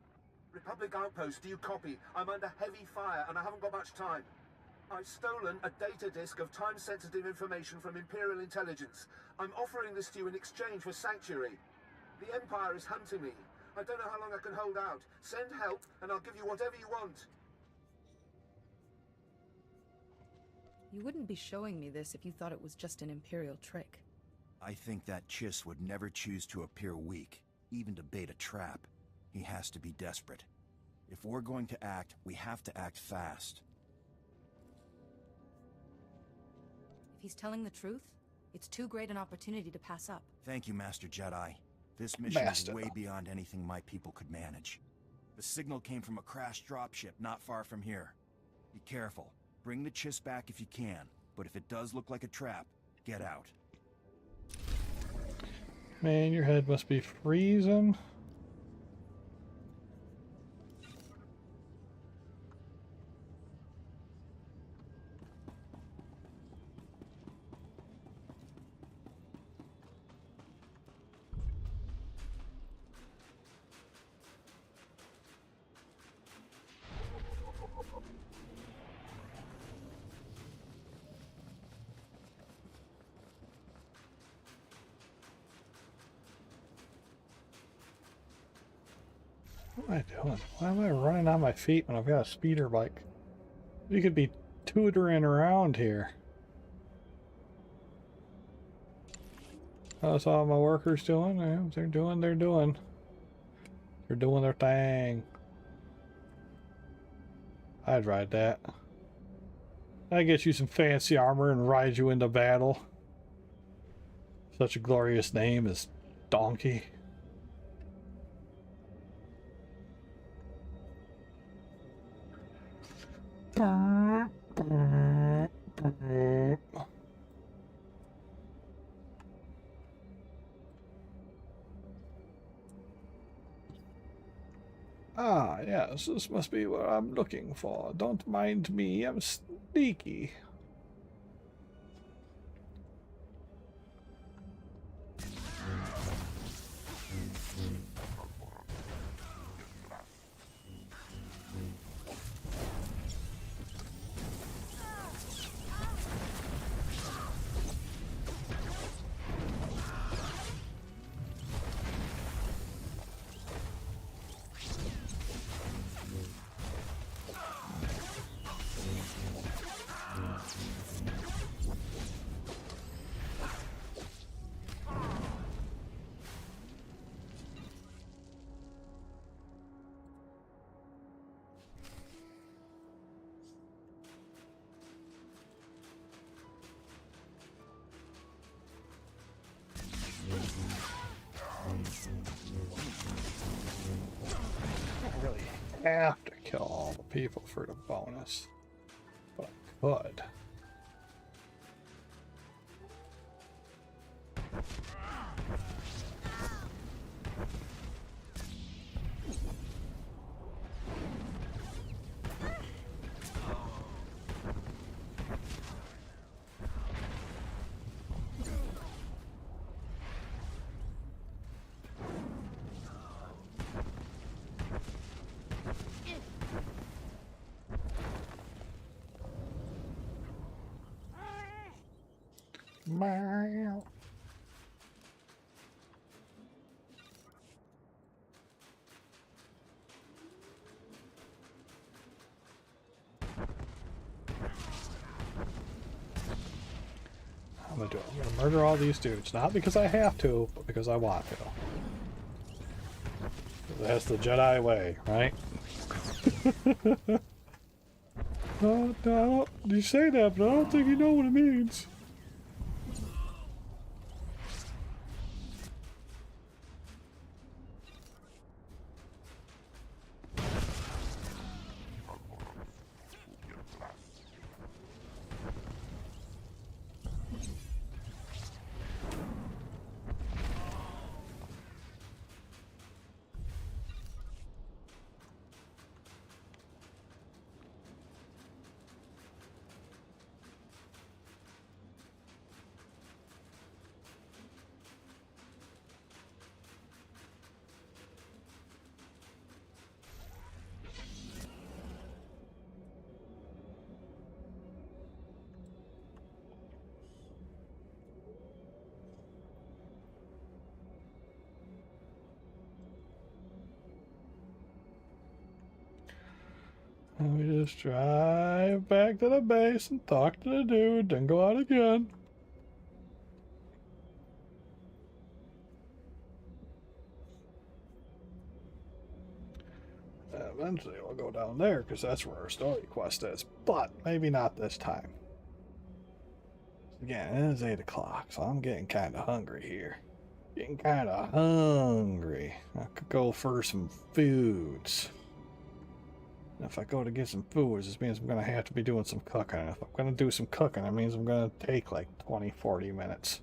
Republic Outpost, do you copy? I'm under heavy fire and I haven't got much time. I've stolen a data disk of time-sensitive information from Imperial intelligence. I'm offering this to you in exchange for sanctuary. The Empire is hunting me. I don't know how long I can hold out. Send help and I'll give you whatever you want. You wouldn't be showing me this if you thought it was just an Imperial trick. I think that Chiss would never choose to appear weak, even to bait a trap. He has to be desperate. If we're going to act, we have to act fast. If he's telling the truth, it's too great an opportunity to pass up. Thank you, Master Jedi. This mission is way beyond anything my people could manage. The signal came from a crashed dropship not far from here. Be careful. Bring the Chiss back if you can, but if it does look like a trap, get out. Man, your head must be freezing. What am I doing? Why am I running on my feet when I've got a speeder bike? You could be tutoring around here. How's all my workers doing? They're doing their thing. I'd ride that. I'd get you some fancy armor and ride you into battle. Such a glorious name as Donkey. Ah, yes, this must be what I'm looking for. Don't mind me, I'm sneaky. I really have to kill all the people for the bonus, but I could. Meow. I'm gonna do it. I'm gonna murder all these dudes, not because I have to, but because I want to. That's the Jedi way, right? No, you say that, but I don't think you know what it means. And we just drive back to the base and talk to the dude, then go out again. Eventually we'll go down there, because that's where our story quest is. But maybe not this time. Again, it is 8 o'clock, so I'm getting kind of hungry here. Getting kind of hungry. I could go for some foods. If I go to get some foods, this means I'm going to have to be doing some cooking. If I'm going to do some cooking, it means I'm going to take like 20, 40 minutes.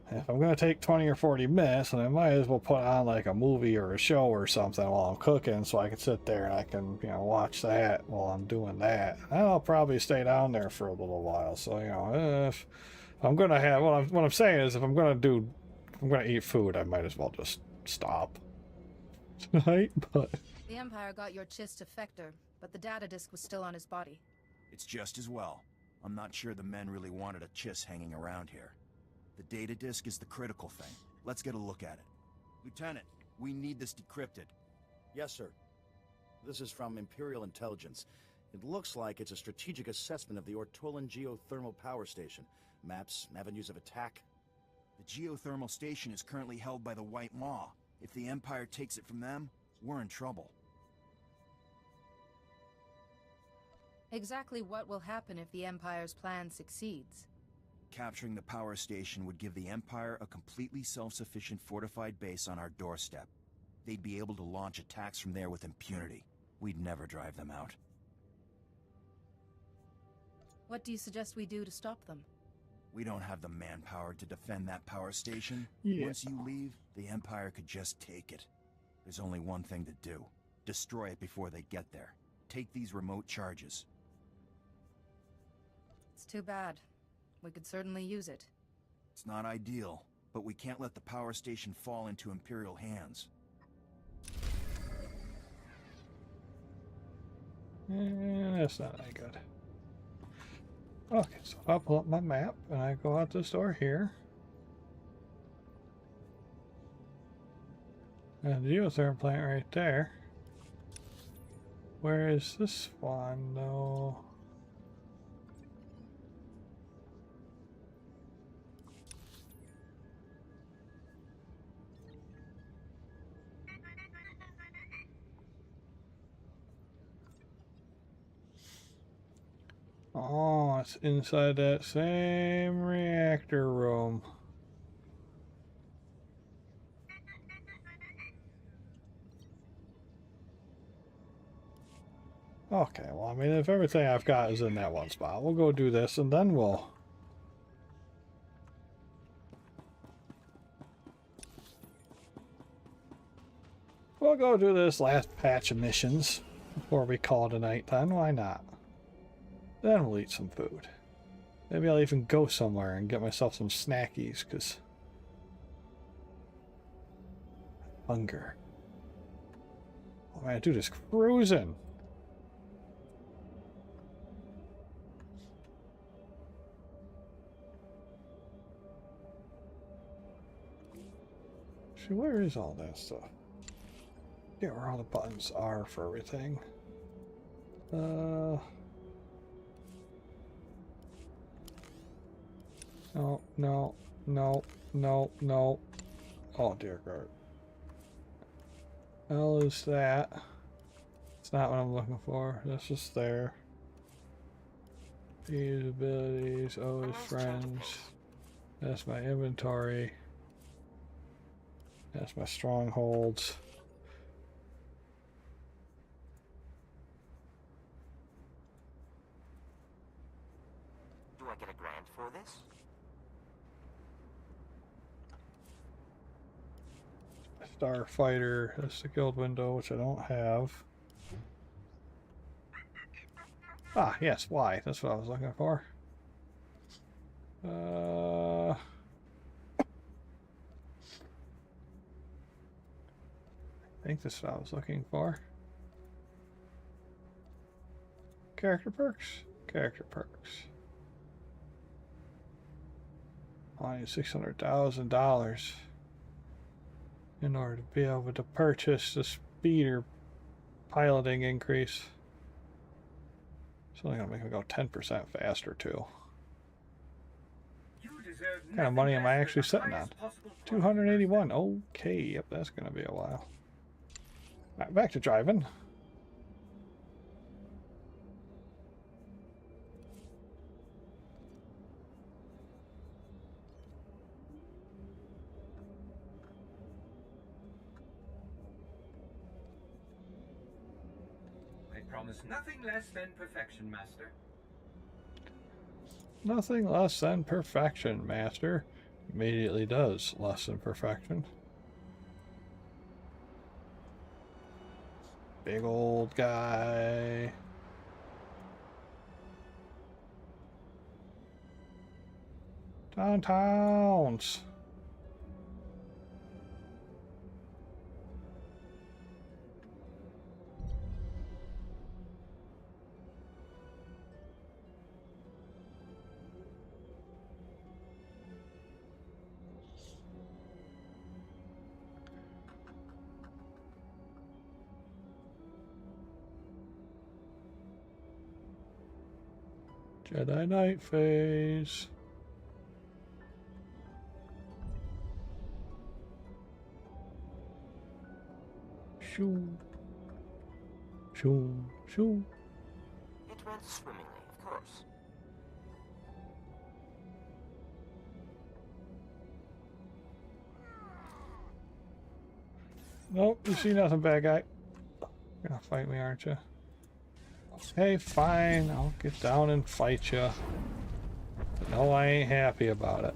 And if I'm going to take 20 or 40 minutes, then I might as well put on like a movie or a show or something while I'm cooking, so I can sit there and I can, watch that while I'm doing that. And I'll probably stay down there for a little while. So, if I'm going to have, what I'm saying is if I'm going to eat food, I might as well just stop tonight, but... The Empire got your Chiss effector, but the data disk was still on his body. It's just as well. I'm not sure the men really wanted a Chiss hanging around here. The data disk is the critical thing. Let's get a look at it. Lieutenant, we need this decrypted. Yes, sir. This is from Imperial Intelligence. It looks like it's a strategic assessment of the Ortolan geothermal power station. Maps, avenues of attack. The geothermal station is currently held by the White Maw. If the Empire takes it from them, we're in trouble. Exactly what will happen if the Empire's plan succeeds? Capturing the power station would give the Empire a completely self-sufficient fortified base on our doorstep. They'd be able to launch attacks from there with impunity. We'd never drive them out. What do you suggest we do to stop them? We don't have the manpower to defend that power station. Yeah. Once you leave, the Empire could just take it. There's only one thing to do. Destroy it before they get there. Take these remote charges. It's too bad. We could certainly use it. It's not ideal, but we can't let the power station fall into Imperial hands. That's not that good. Okay, so I'll pull up my map and I go out this door here. And the geothermal plant right there. Where is this one though? Oh, it's inside that same reactor room. Okay, well, I mean, if everything I've got is in that one spot, we'll go do this and then we'll... We'll go do this last patch of missions before we call it a night then. Why not? Then we'll eat some food. Maybe I'll even go somewhere and get myself some snackies, because... hunger. Oh man, dude is cruising. See, where is all that stuff? Yeah, where all the buttons are for everything. No, no, no, no, no. Oh, dear God. Hell is that? It's not what I'm looking for. That's just there. These abilities, oh, his friends. That's my inventory. That's my strongholds. Do I get a grant for this? Starfighter, that's the guild window, which I don't have. Ah, yes, why? That's what I was looking for. I think that's what I was looking for. Character perks? Character perks. I need $600,000 in order to be able to purchase the speeder piloting increase. It's only gonna make me go 10% faster too. What kind of money am I actually sitting on? 281. Okay, yep, that's gonna be a while. Alright, back to driving. I promise nothing less than perfection, Master. Nothing less than perfection, Master. Immediately does less than perfection. Big old guy. Downtowns. Jedi Knight phase. Shoo. Shoo. Shoo. It went swimmingly, of course. Nope, you see nothing, bad guy. You're gonna fight me, aren't you? Hey, fine, I'll get down and fight you. But no, I ain't happy about it.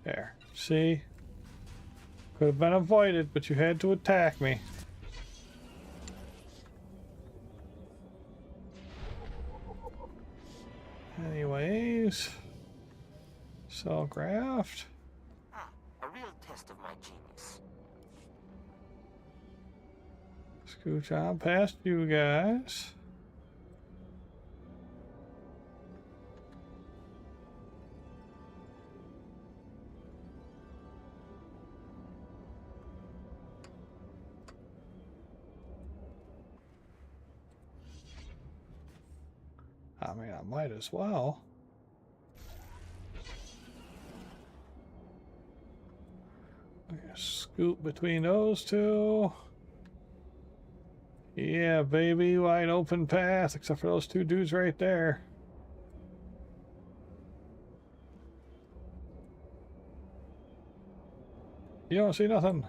There. See? Could have been avoided, but you had to attack me. Anyways. Cell graft. A real test of my genius. Scooch on past you guys. I mean, I might as well. Scoop between those two. Yeah, baby, wide open path, except for those two dudes right there. You don't see nothing.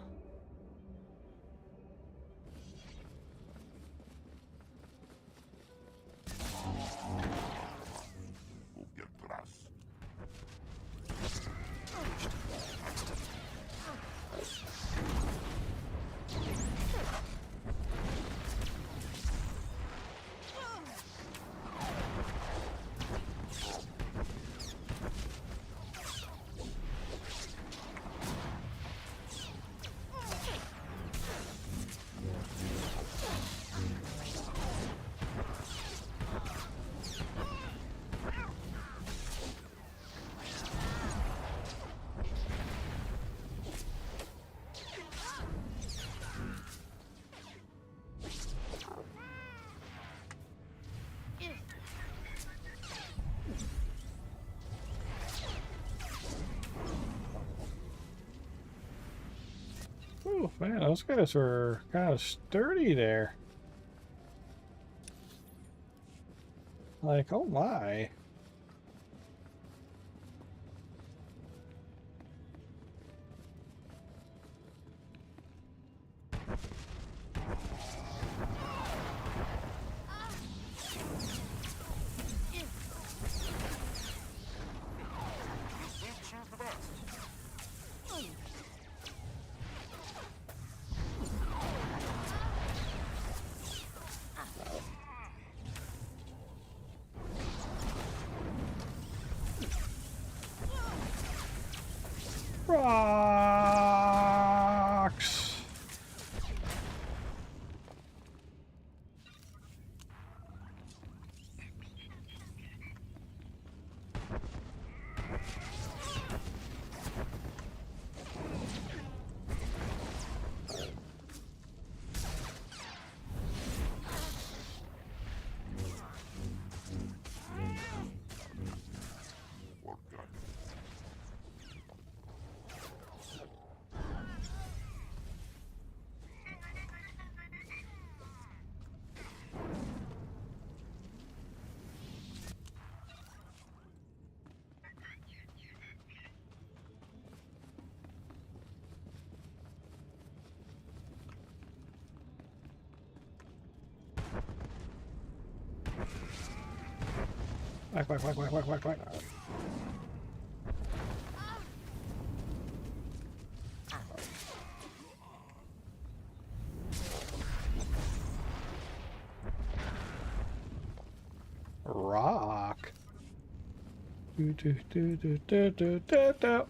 Ooh, man, those guys were kind of sturdy there. Like, oh my. Rocks. Whack, whack, whack, whack, whack, whack, whack. Rock. Do, do, do, do, do, do, do, do.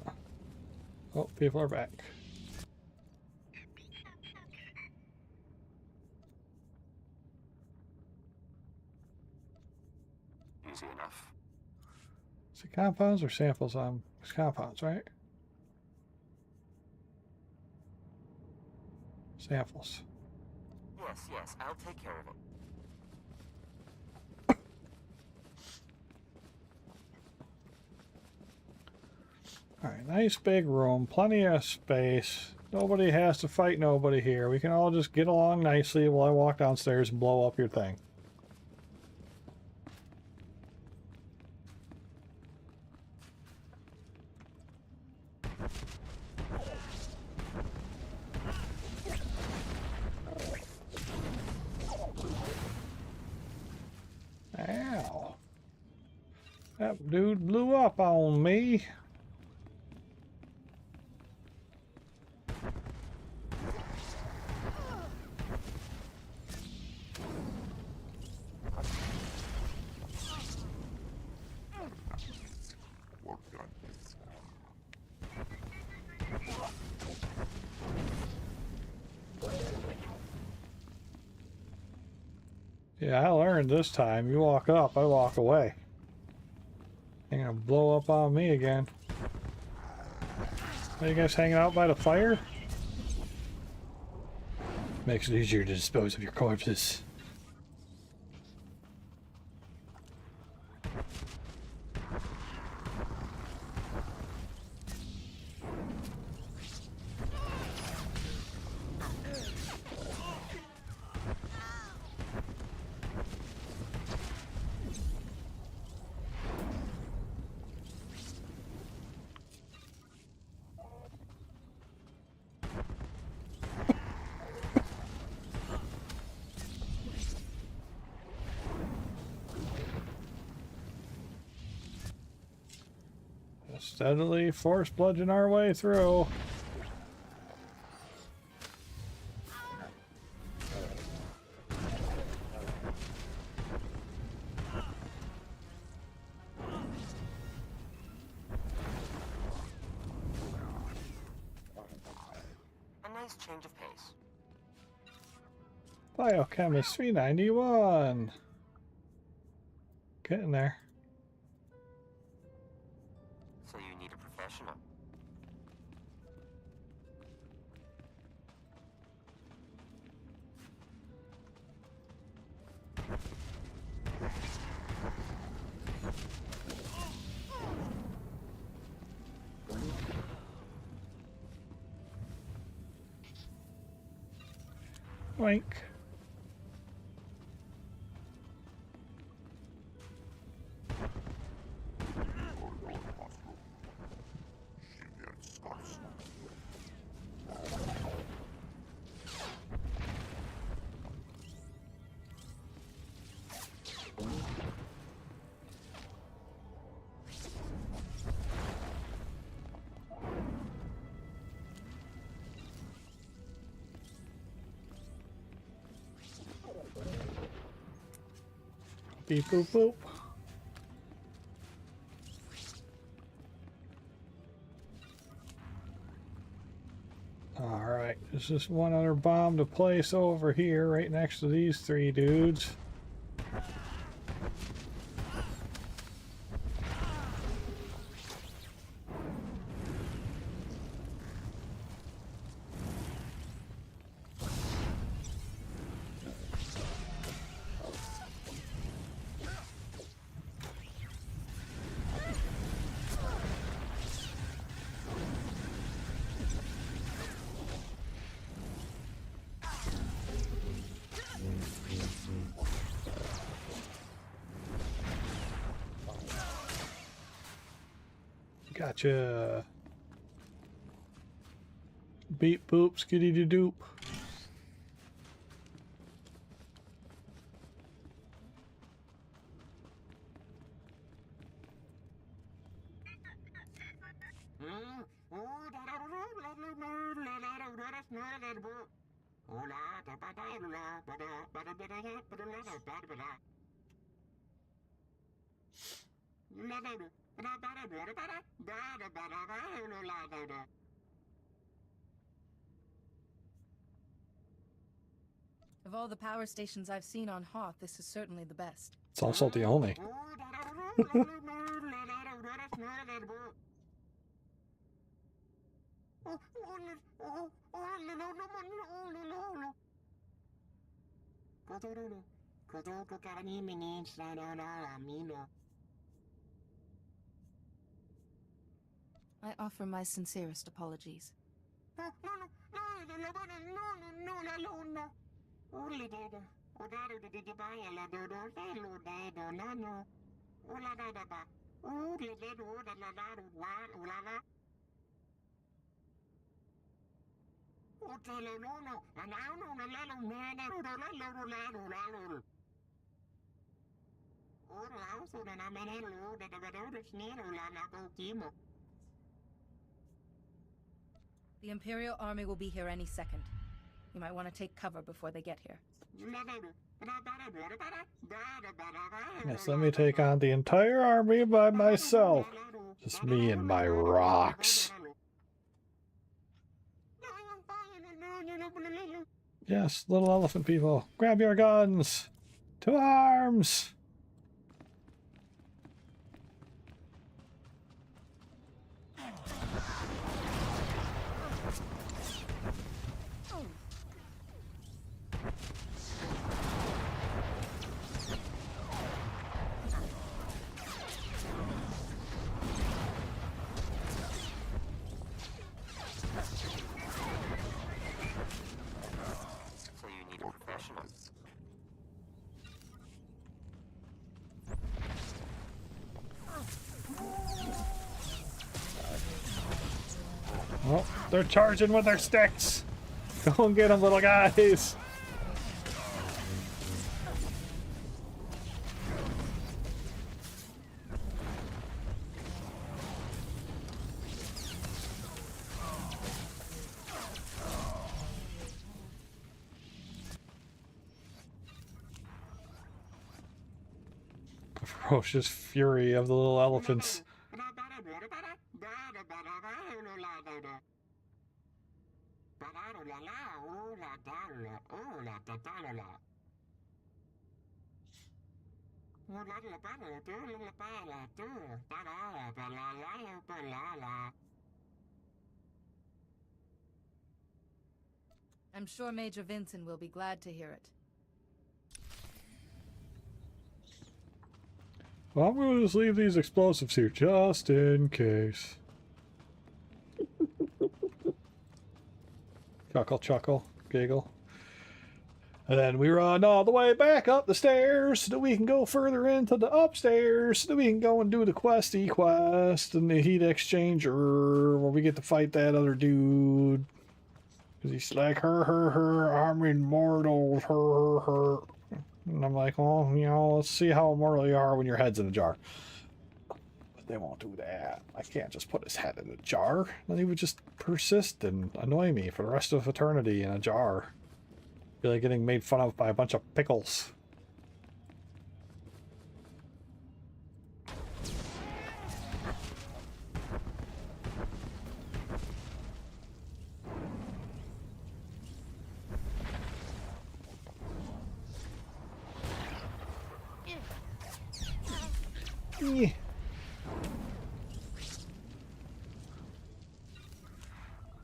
Oh, people are back. Easy enough. Is it compounds or samples? It's compounds, right? Samples. Yes, yes, I'll take care of it. Alright, nice big room, plenty of space. Nobody has to fight nobody here. We can all just get along nicely while I walk downstairs and blow up your thing. Ow. That dude blew up on me. Yeah, I learned this time. You walk up, I walk away. You're gonna blow up on me again. Are you guys hanging out by the fire? Makes it easier to dispose of your corpses. Steadily force bludgeon our way through. A nice change of pace. Biochemistry 91. Getting there. So you need a professional. Wink. Beep boop boop. Alright, there's just one other bomb to place over here, right next to these three dudes. Gotcha. Beep boop skitty doo doop. Of all the power stations I've seen on Hoth, this is certainly the best. It's also the only. I offer my sincerest apologies. The Imperial Army will be here any second. You might want to take cover before they get here. Yes, let me take on the entire army by myself. Just me and my rocks. Yes, little elephant people, grab your guns! To arms! So you need a professional. Oh, they're charging with their sticks! Go and get them, little guys! The ferocious fury of the little elephants. I'm sure Major Vincent will be glad to hear it. Well, I'm going to just leave these explosives here, just in case. Chuckle, chuckle, giggle. And then we run all the way back up the stairs so that we can go further into the upstairs so that we can go and do the questy quest and the heat exchanger where we get to fight that other dude. Because he's like, her, I'm immortal, her. And I'm like, well, you know, let's see how immortal you are when your head's in a jar. But they won't do that. I can't just put his head in a jar. Then he would just persist and annoy me for the rest of eternity in a jar. Be like getting made fun of by a bunch of pickles. Yeah.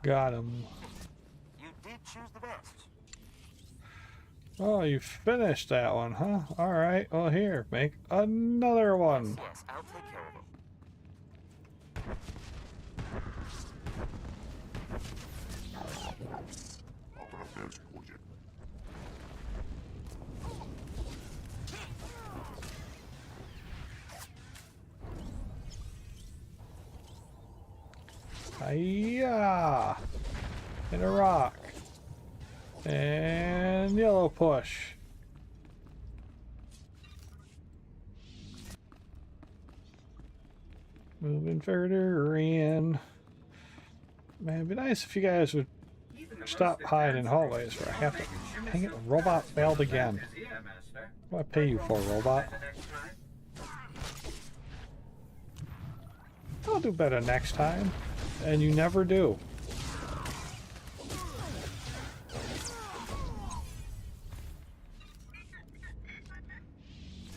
Got him. You did choose the best. Oh, you finished that one, huh? Alright, well here, make another one. Yes, I'll take care of it. Hiya! And a rock. And yellow push. Moving further in. Man, it'd be nice if you guys would stop hiding in hallways where I have to. Dang it, robot failed again. What do I pay you for, robot? I'll do better next time. And you never do.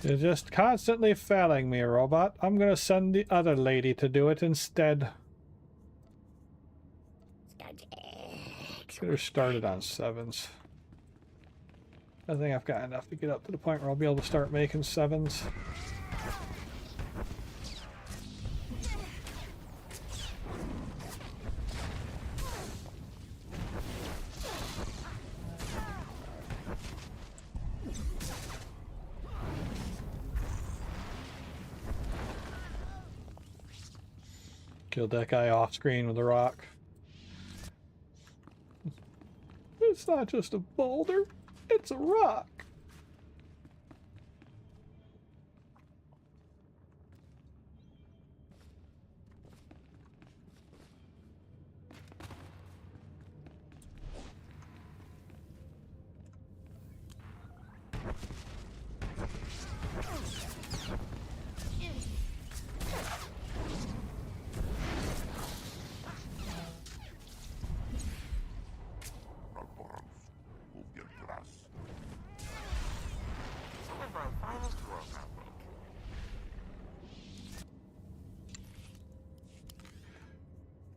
You're just constantly failing me, robot. I'm gonna send the other lady to do it instead. Get her started on 7s. I think I've got enough to get up to the point where I'll be able to start making 7s. Killed that guy off screen with a rock. It's not just a boulder, it's a rock.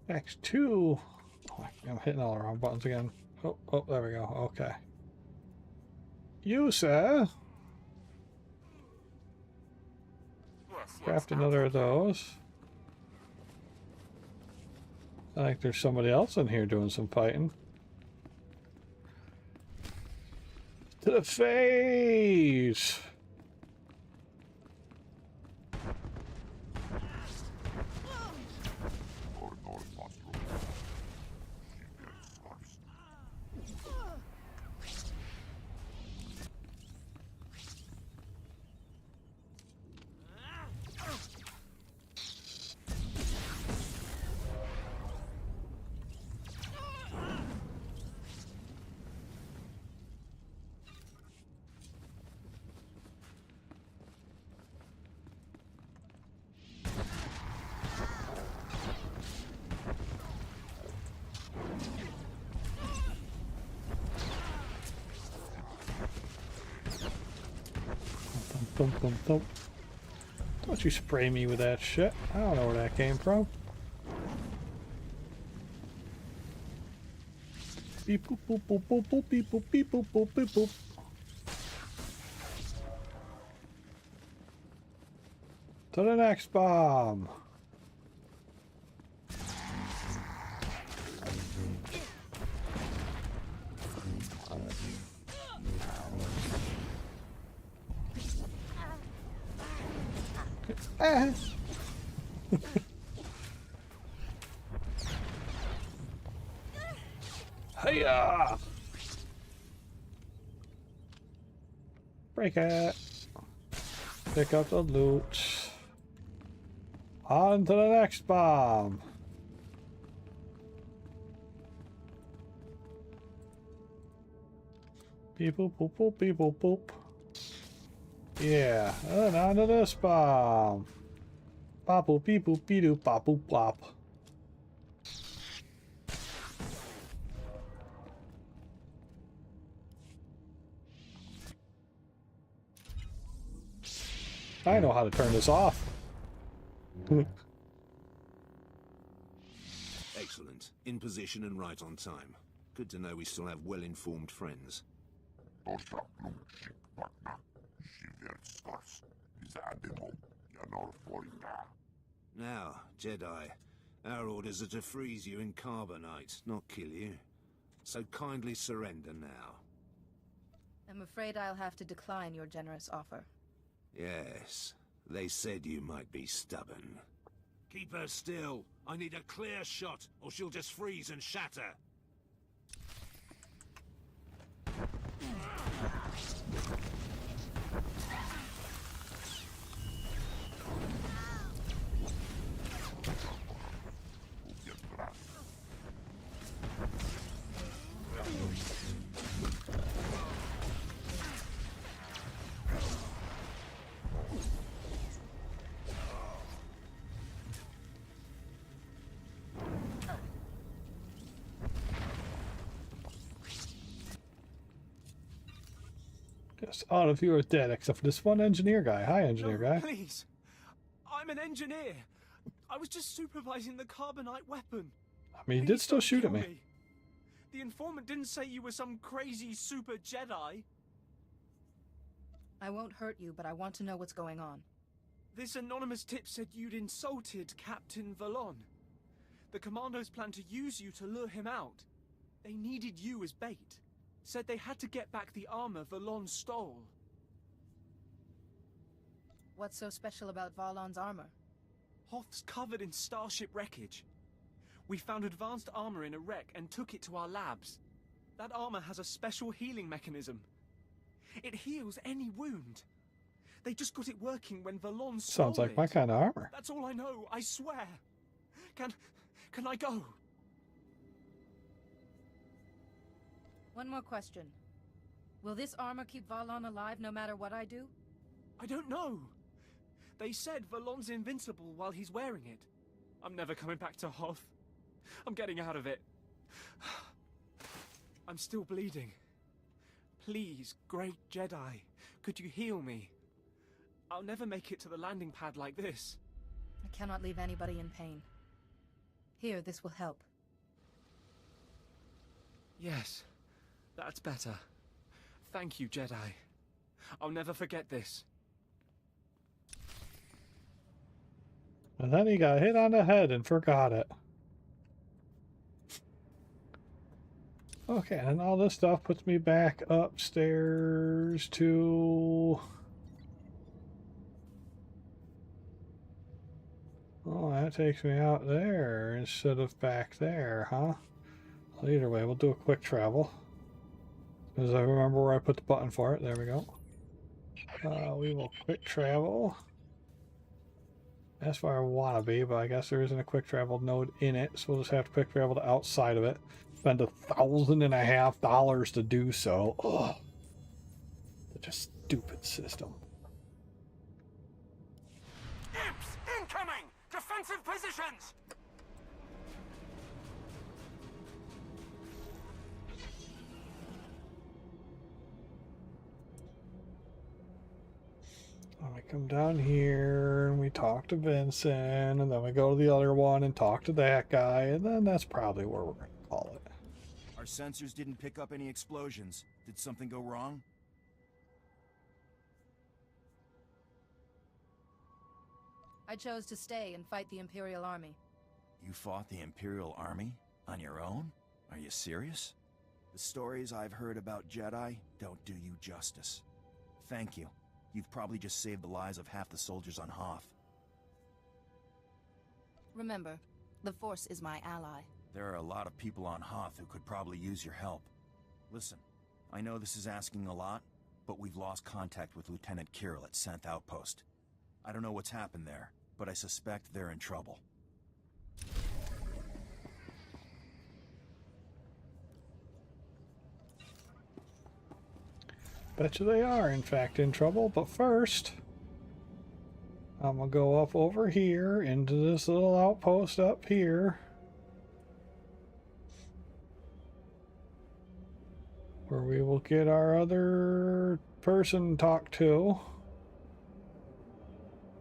X2. Oh, I'm hitting all the wrong buttons again. Oh, there we go. Okay. You, sir. Craft another of those. I think there's somebody else in here doing some fighting. To the face! Don't you spray me with that shit. I don't know where that came from. Beep boop boop boop boop boop beep boop beep boop boop beep boop. To the next bomb. Hiya! Break it. Pick up the loot. On to the next bomb. Beep boop boop boop beep boop boop. Yeah, and on to this bomb. Bop boop beep boop beep doop bop boop blop. I know how to turn this off. Excellent. In position and right on time. Good to know we still have well-informed friends. Now, Jedi, our orders are to freeze you in carbonite, not kill you. So kindly surrender now. I'm afraid I'll have to decline your generous offer. Yes, they said you might be stubborn. Keep her still. I need a clear shot, or she'll just freeze and shatter. Yes, all of you are dead except for this one engineer guy. Hi, engineer guy. Please. I'm an engineer. I was just supervising the carbonite weapon. I mean, he did still shoot at me. The informant didn't say you were some crazy super Jedi. I won't hurt you, but I want to know what's going on. This anonymous tip said you'd insulted Captain Valon. The commandos planned to use you to lure him out. They needed you as bait. Said they had to get back the armor Valon stole. What's so special about Valon's armor? Hoth's covered in starship wreckage. We found advanced armor in a wreck and took it to our labs. That armor has a special healing mechanism. It heals any wound. They just got it working when Valon Sounds stole like my it. kind of armor. That's all I know, I swear. Can I go? One more question. Will this armor keep Valon alive no matter what I do? I don't know. They said Valon's invincible while he's wearing it. I'm never coming back to Hoth. I'm getting out of it. I'm still bleeding. Please, great Jedi, could you heal me? I'll never make it to the landing pad like this. I cannot leave anybody in pain. Here, this will help. Yes, that's better. Thank you, Jedi. I'll never forget this. And then he got hit on the head and forgot it. Okay, and all this stuff puts me back upstairs to... Oh, that takes me out there instead of back there, huh? Well, either way, we'll do a quick travel. Because I remember where I put the button for it. There we go. We will quick travel. That's where I want to be, but I guess there isn't a quick travel node in it, so we'll just have to quick travel to outside of it. Spend $1,500 to do so. Ugh. Such a stupid system. Imps incoming! Defensive positions! We come down here and we talk to Vincent, and then we go to the other one and talk to that guy, and then that's probably where we're going to call it. Our sensors didn't pick up any explosions. Did something go wrong? I chose to stay and fight the Imperial Army. You fought the Imperial Army? On your own? Are you serious? The stories I've heard about Jedi don't do you justice. Thank you. You've probably just saved the lives of half the soldiers on Hoth. Remember, the Force is my ally. There are a lot of people on Hoth who could probably use your help. Listen, I know this is asking a lot, but we've lost contact with Lieutenant Kirill at 10th Outpost. I don't know what's happened there, but I suspect they're in trouble. Bet you they are, in fact, in trouble, but first, I'm gonna go up over here into this little outpost up here, where we will get our other person talked to,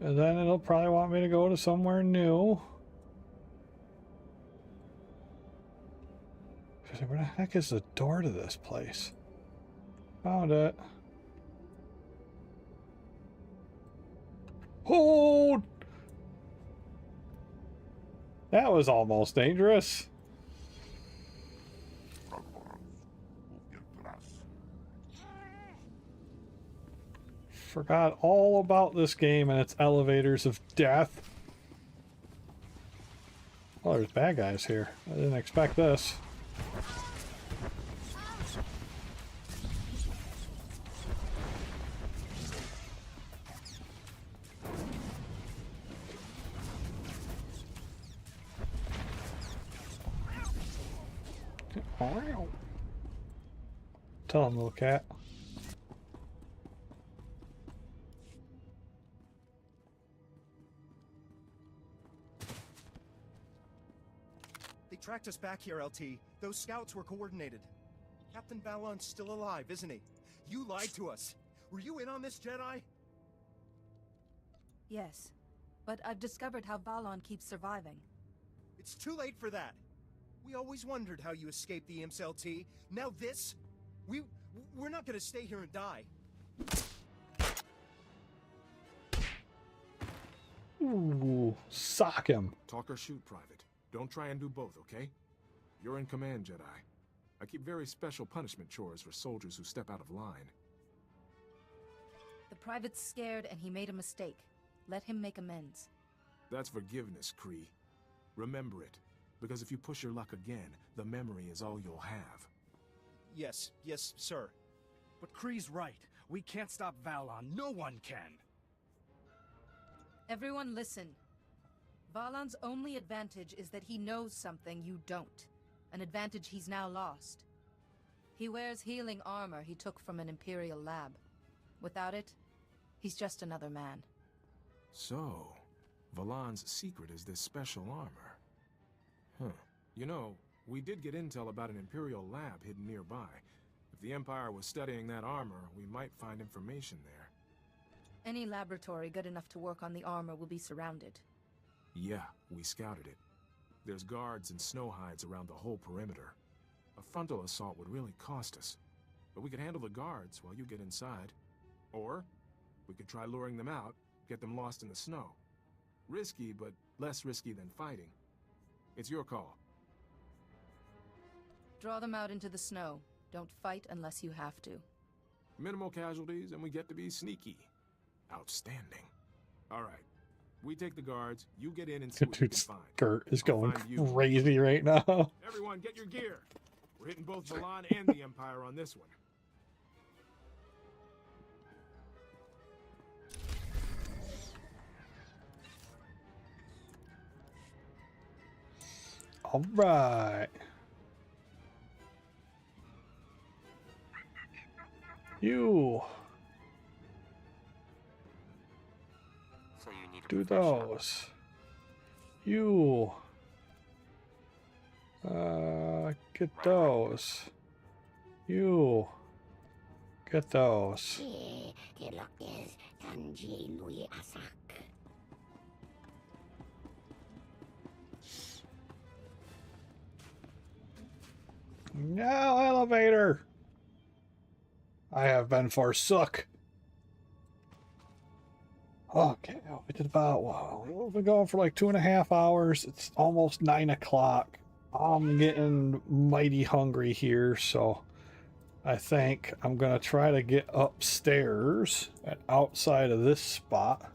and then it'll probably want me to go to somewhere new. Where the heck is the door to this place? Found it. Hold! That was almost dangerous. Forgot all about this game and its elevators of death. Oh, there's bad guys here. I didn't expect this. Tell him, little cat. They tracked us back here, LT. Those scouts were coordinated. Captain Valon's still alive, isn't he? You lied to us. Were you in on this, Jedi? Yes, but I've discovered how Valon keeps surviving. It's too late for that. We always wondered how you escaped the Imps, LT. Now this? We're not gonna stay here and die. Ooh, sock him. Talk or shoot, Private. Don't try and do both, okay? You're in command, Jedi. I keep very special punishment chores for soldiers who step out of line. The private's scared and he made a mistake. Let him make amends. That's forgiveness, Kree. Remember it, because if you push your luck again, the memory is all you'll have. Yes, sir. But Kree's right. We can't stop Valon. No one can. Everyone listen. Valon's only advantage is that he knows something you don't. An advantage he's now lost. He wears healing armor he took from an Imperial lab. Without it, he's just another man. So, Valon's secret is this special armor. Huh. You know, we did get intel about an Imperial lab hidden nearby. If the Empire was studying that armor, we might find information there. Any laboratory good enough to work on the armor will be surrounded. Yeah, we scouted it. There's guards and snow hides around the whole perimeter. A frontal assault would really cost us. But we could handle the guards while you get inside. Or, we could try luring them out, get them lost in the snow. Risky, but less risky than fighting. It's your call. Draw them out into the snow. Don't fight unless you have to. Minimal casualties, and we get to be sneaky. Outstanding. All right. We take the guards, you get in and see what you can find. Skirt is going crazy right now. Everyone, get your gear. We're hitting both Valon and the Empire on this one. All right. You. So you need Do those. You. Get those. You. Get those. No elevator. I have been forsook. Okay, we did about, wow, we've been going for like 2.5 hours. It's almost 9 o'clock. I'm getting mighty hungry here, so I think I'm gonna try to get upstairs and outside of this spot,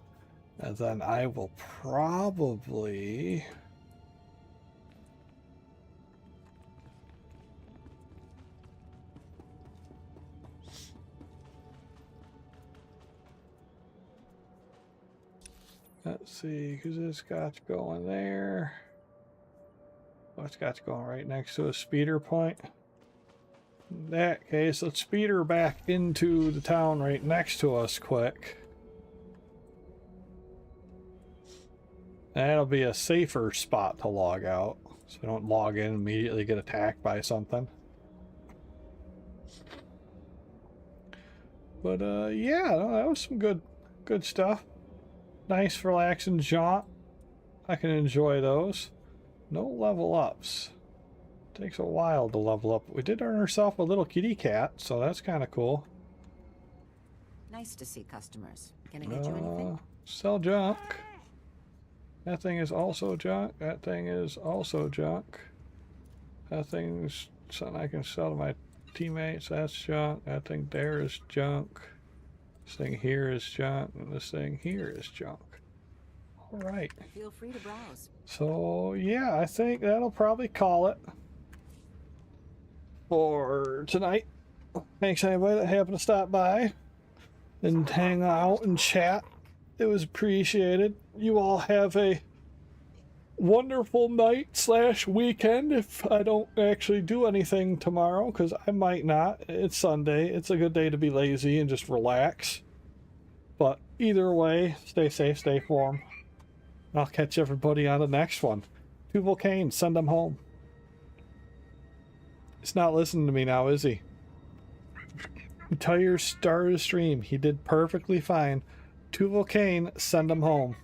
and then I will probably let's see, because this scotch going there. Oh, scotch going right next to a speeder point. In that case, let's speed her back into the town right next to us quick. That'll be a safer spot to log out, so I don't log in and immediately get attacked by something. But yeah, no, that was some good stuff. Nice relaxing jaunt. I can enjoy those. No level ups. Takes a while to level up. We did earn ourselves a little kitty cat, so that's kind of cool. Nice to see customers. Can I get you anything? Sell junk. That thing is also junk. That thing is also junk. That thing's something I can sell to my teammates. That's junk. That thing there is junk. This thing here is junk, and this thing here is junk. All right. Feel free to browse. So yeah, I think that'll probably call it for tonight. Thanks anybody that happened to stop by and hang out and chat. It was appreciated. You all have a wonderful night/weekend if I don't actually do anything tomorrow, because I might not. It's Sunday. It's a good day to be lazy and just relax. But either way, stay safe, stay warm. I'll catch everybody on the next one. Tuval Kane, send them home. He's not listening to me now, is he? Tell your star to stream. He did perfectly fine. Tuval Kane, send him home.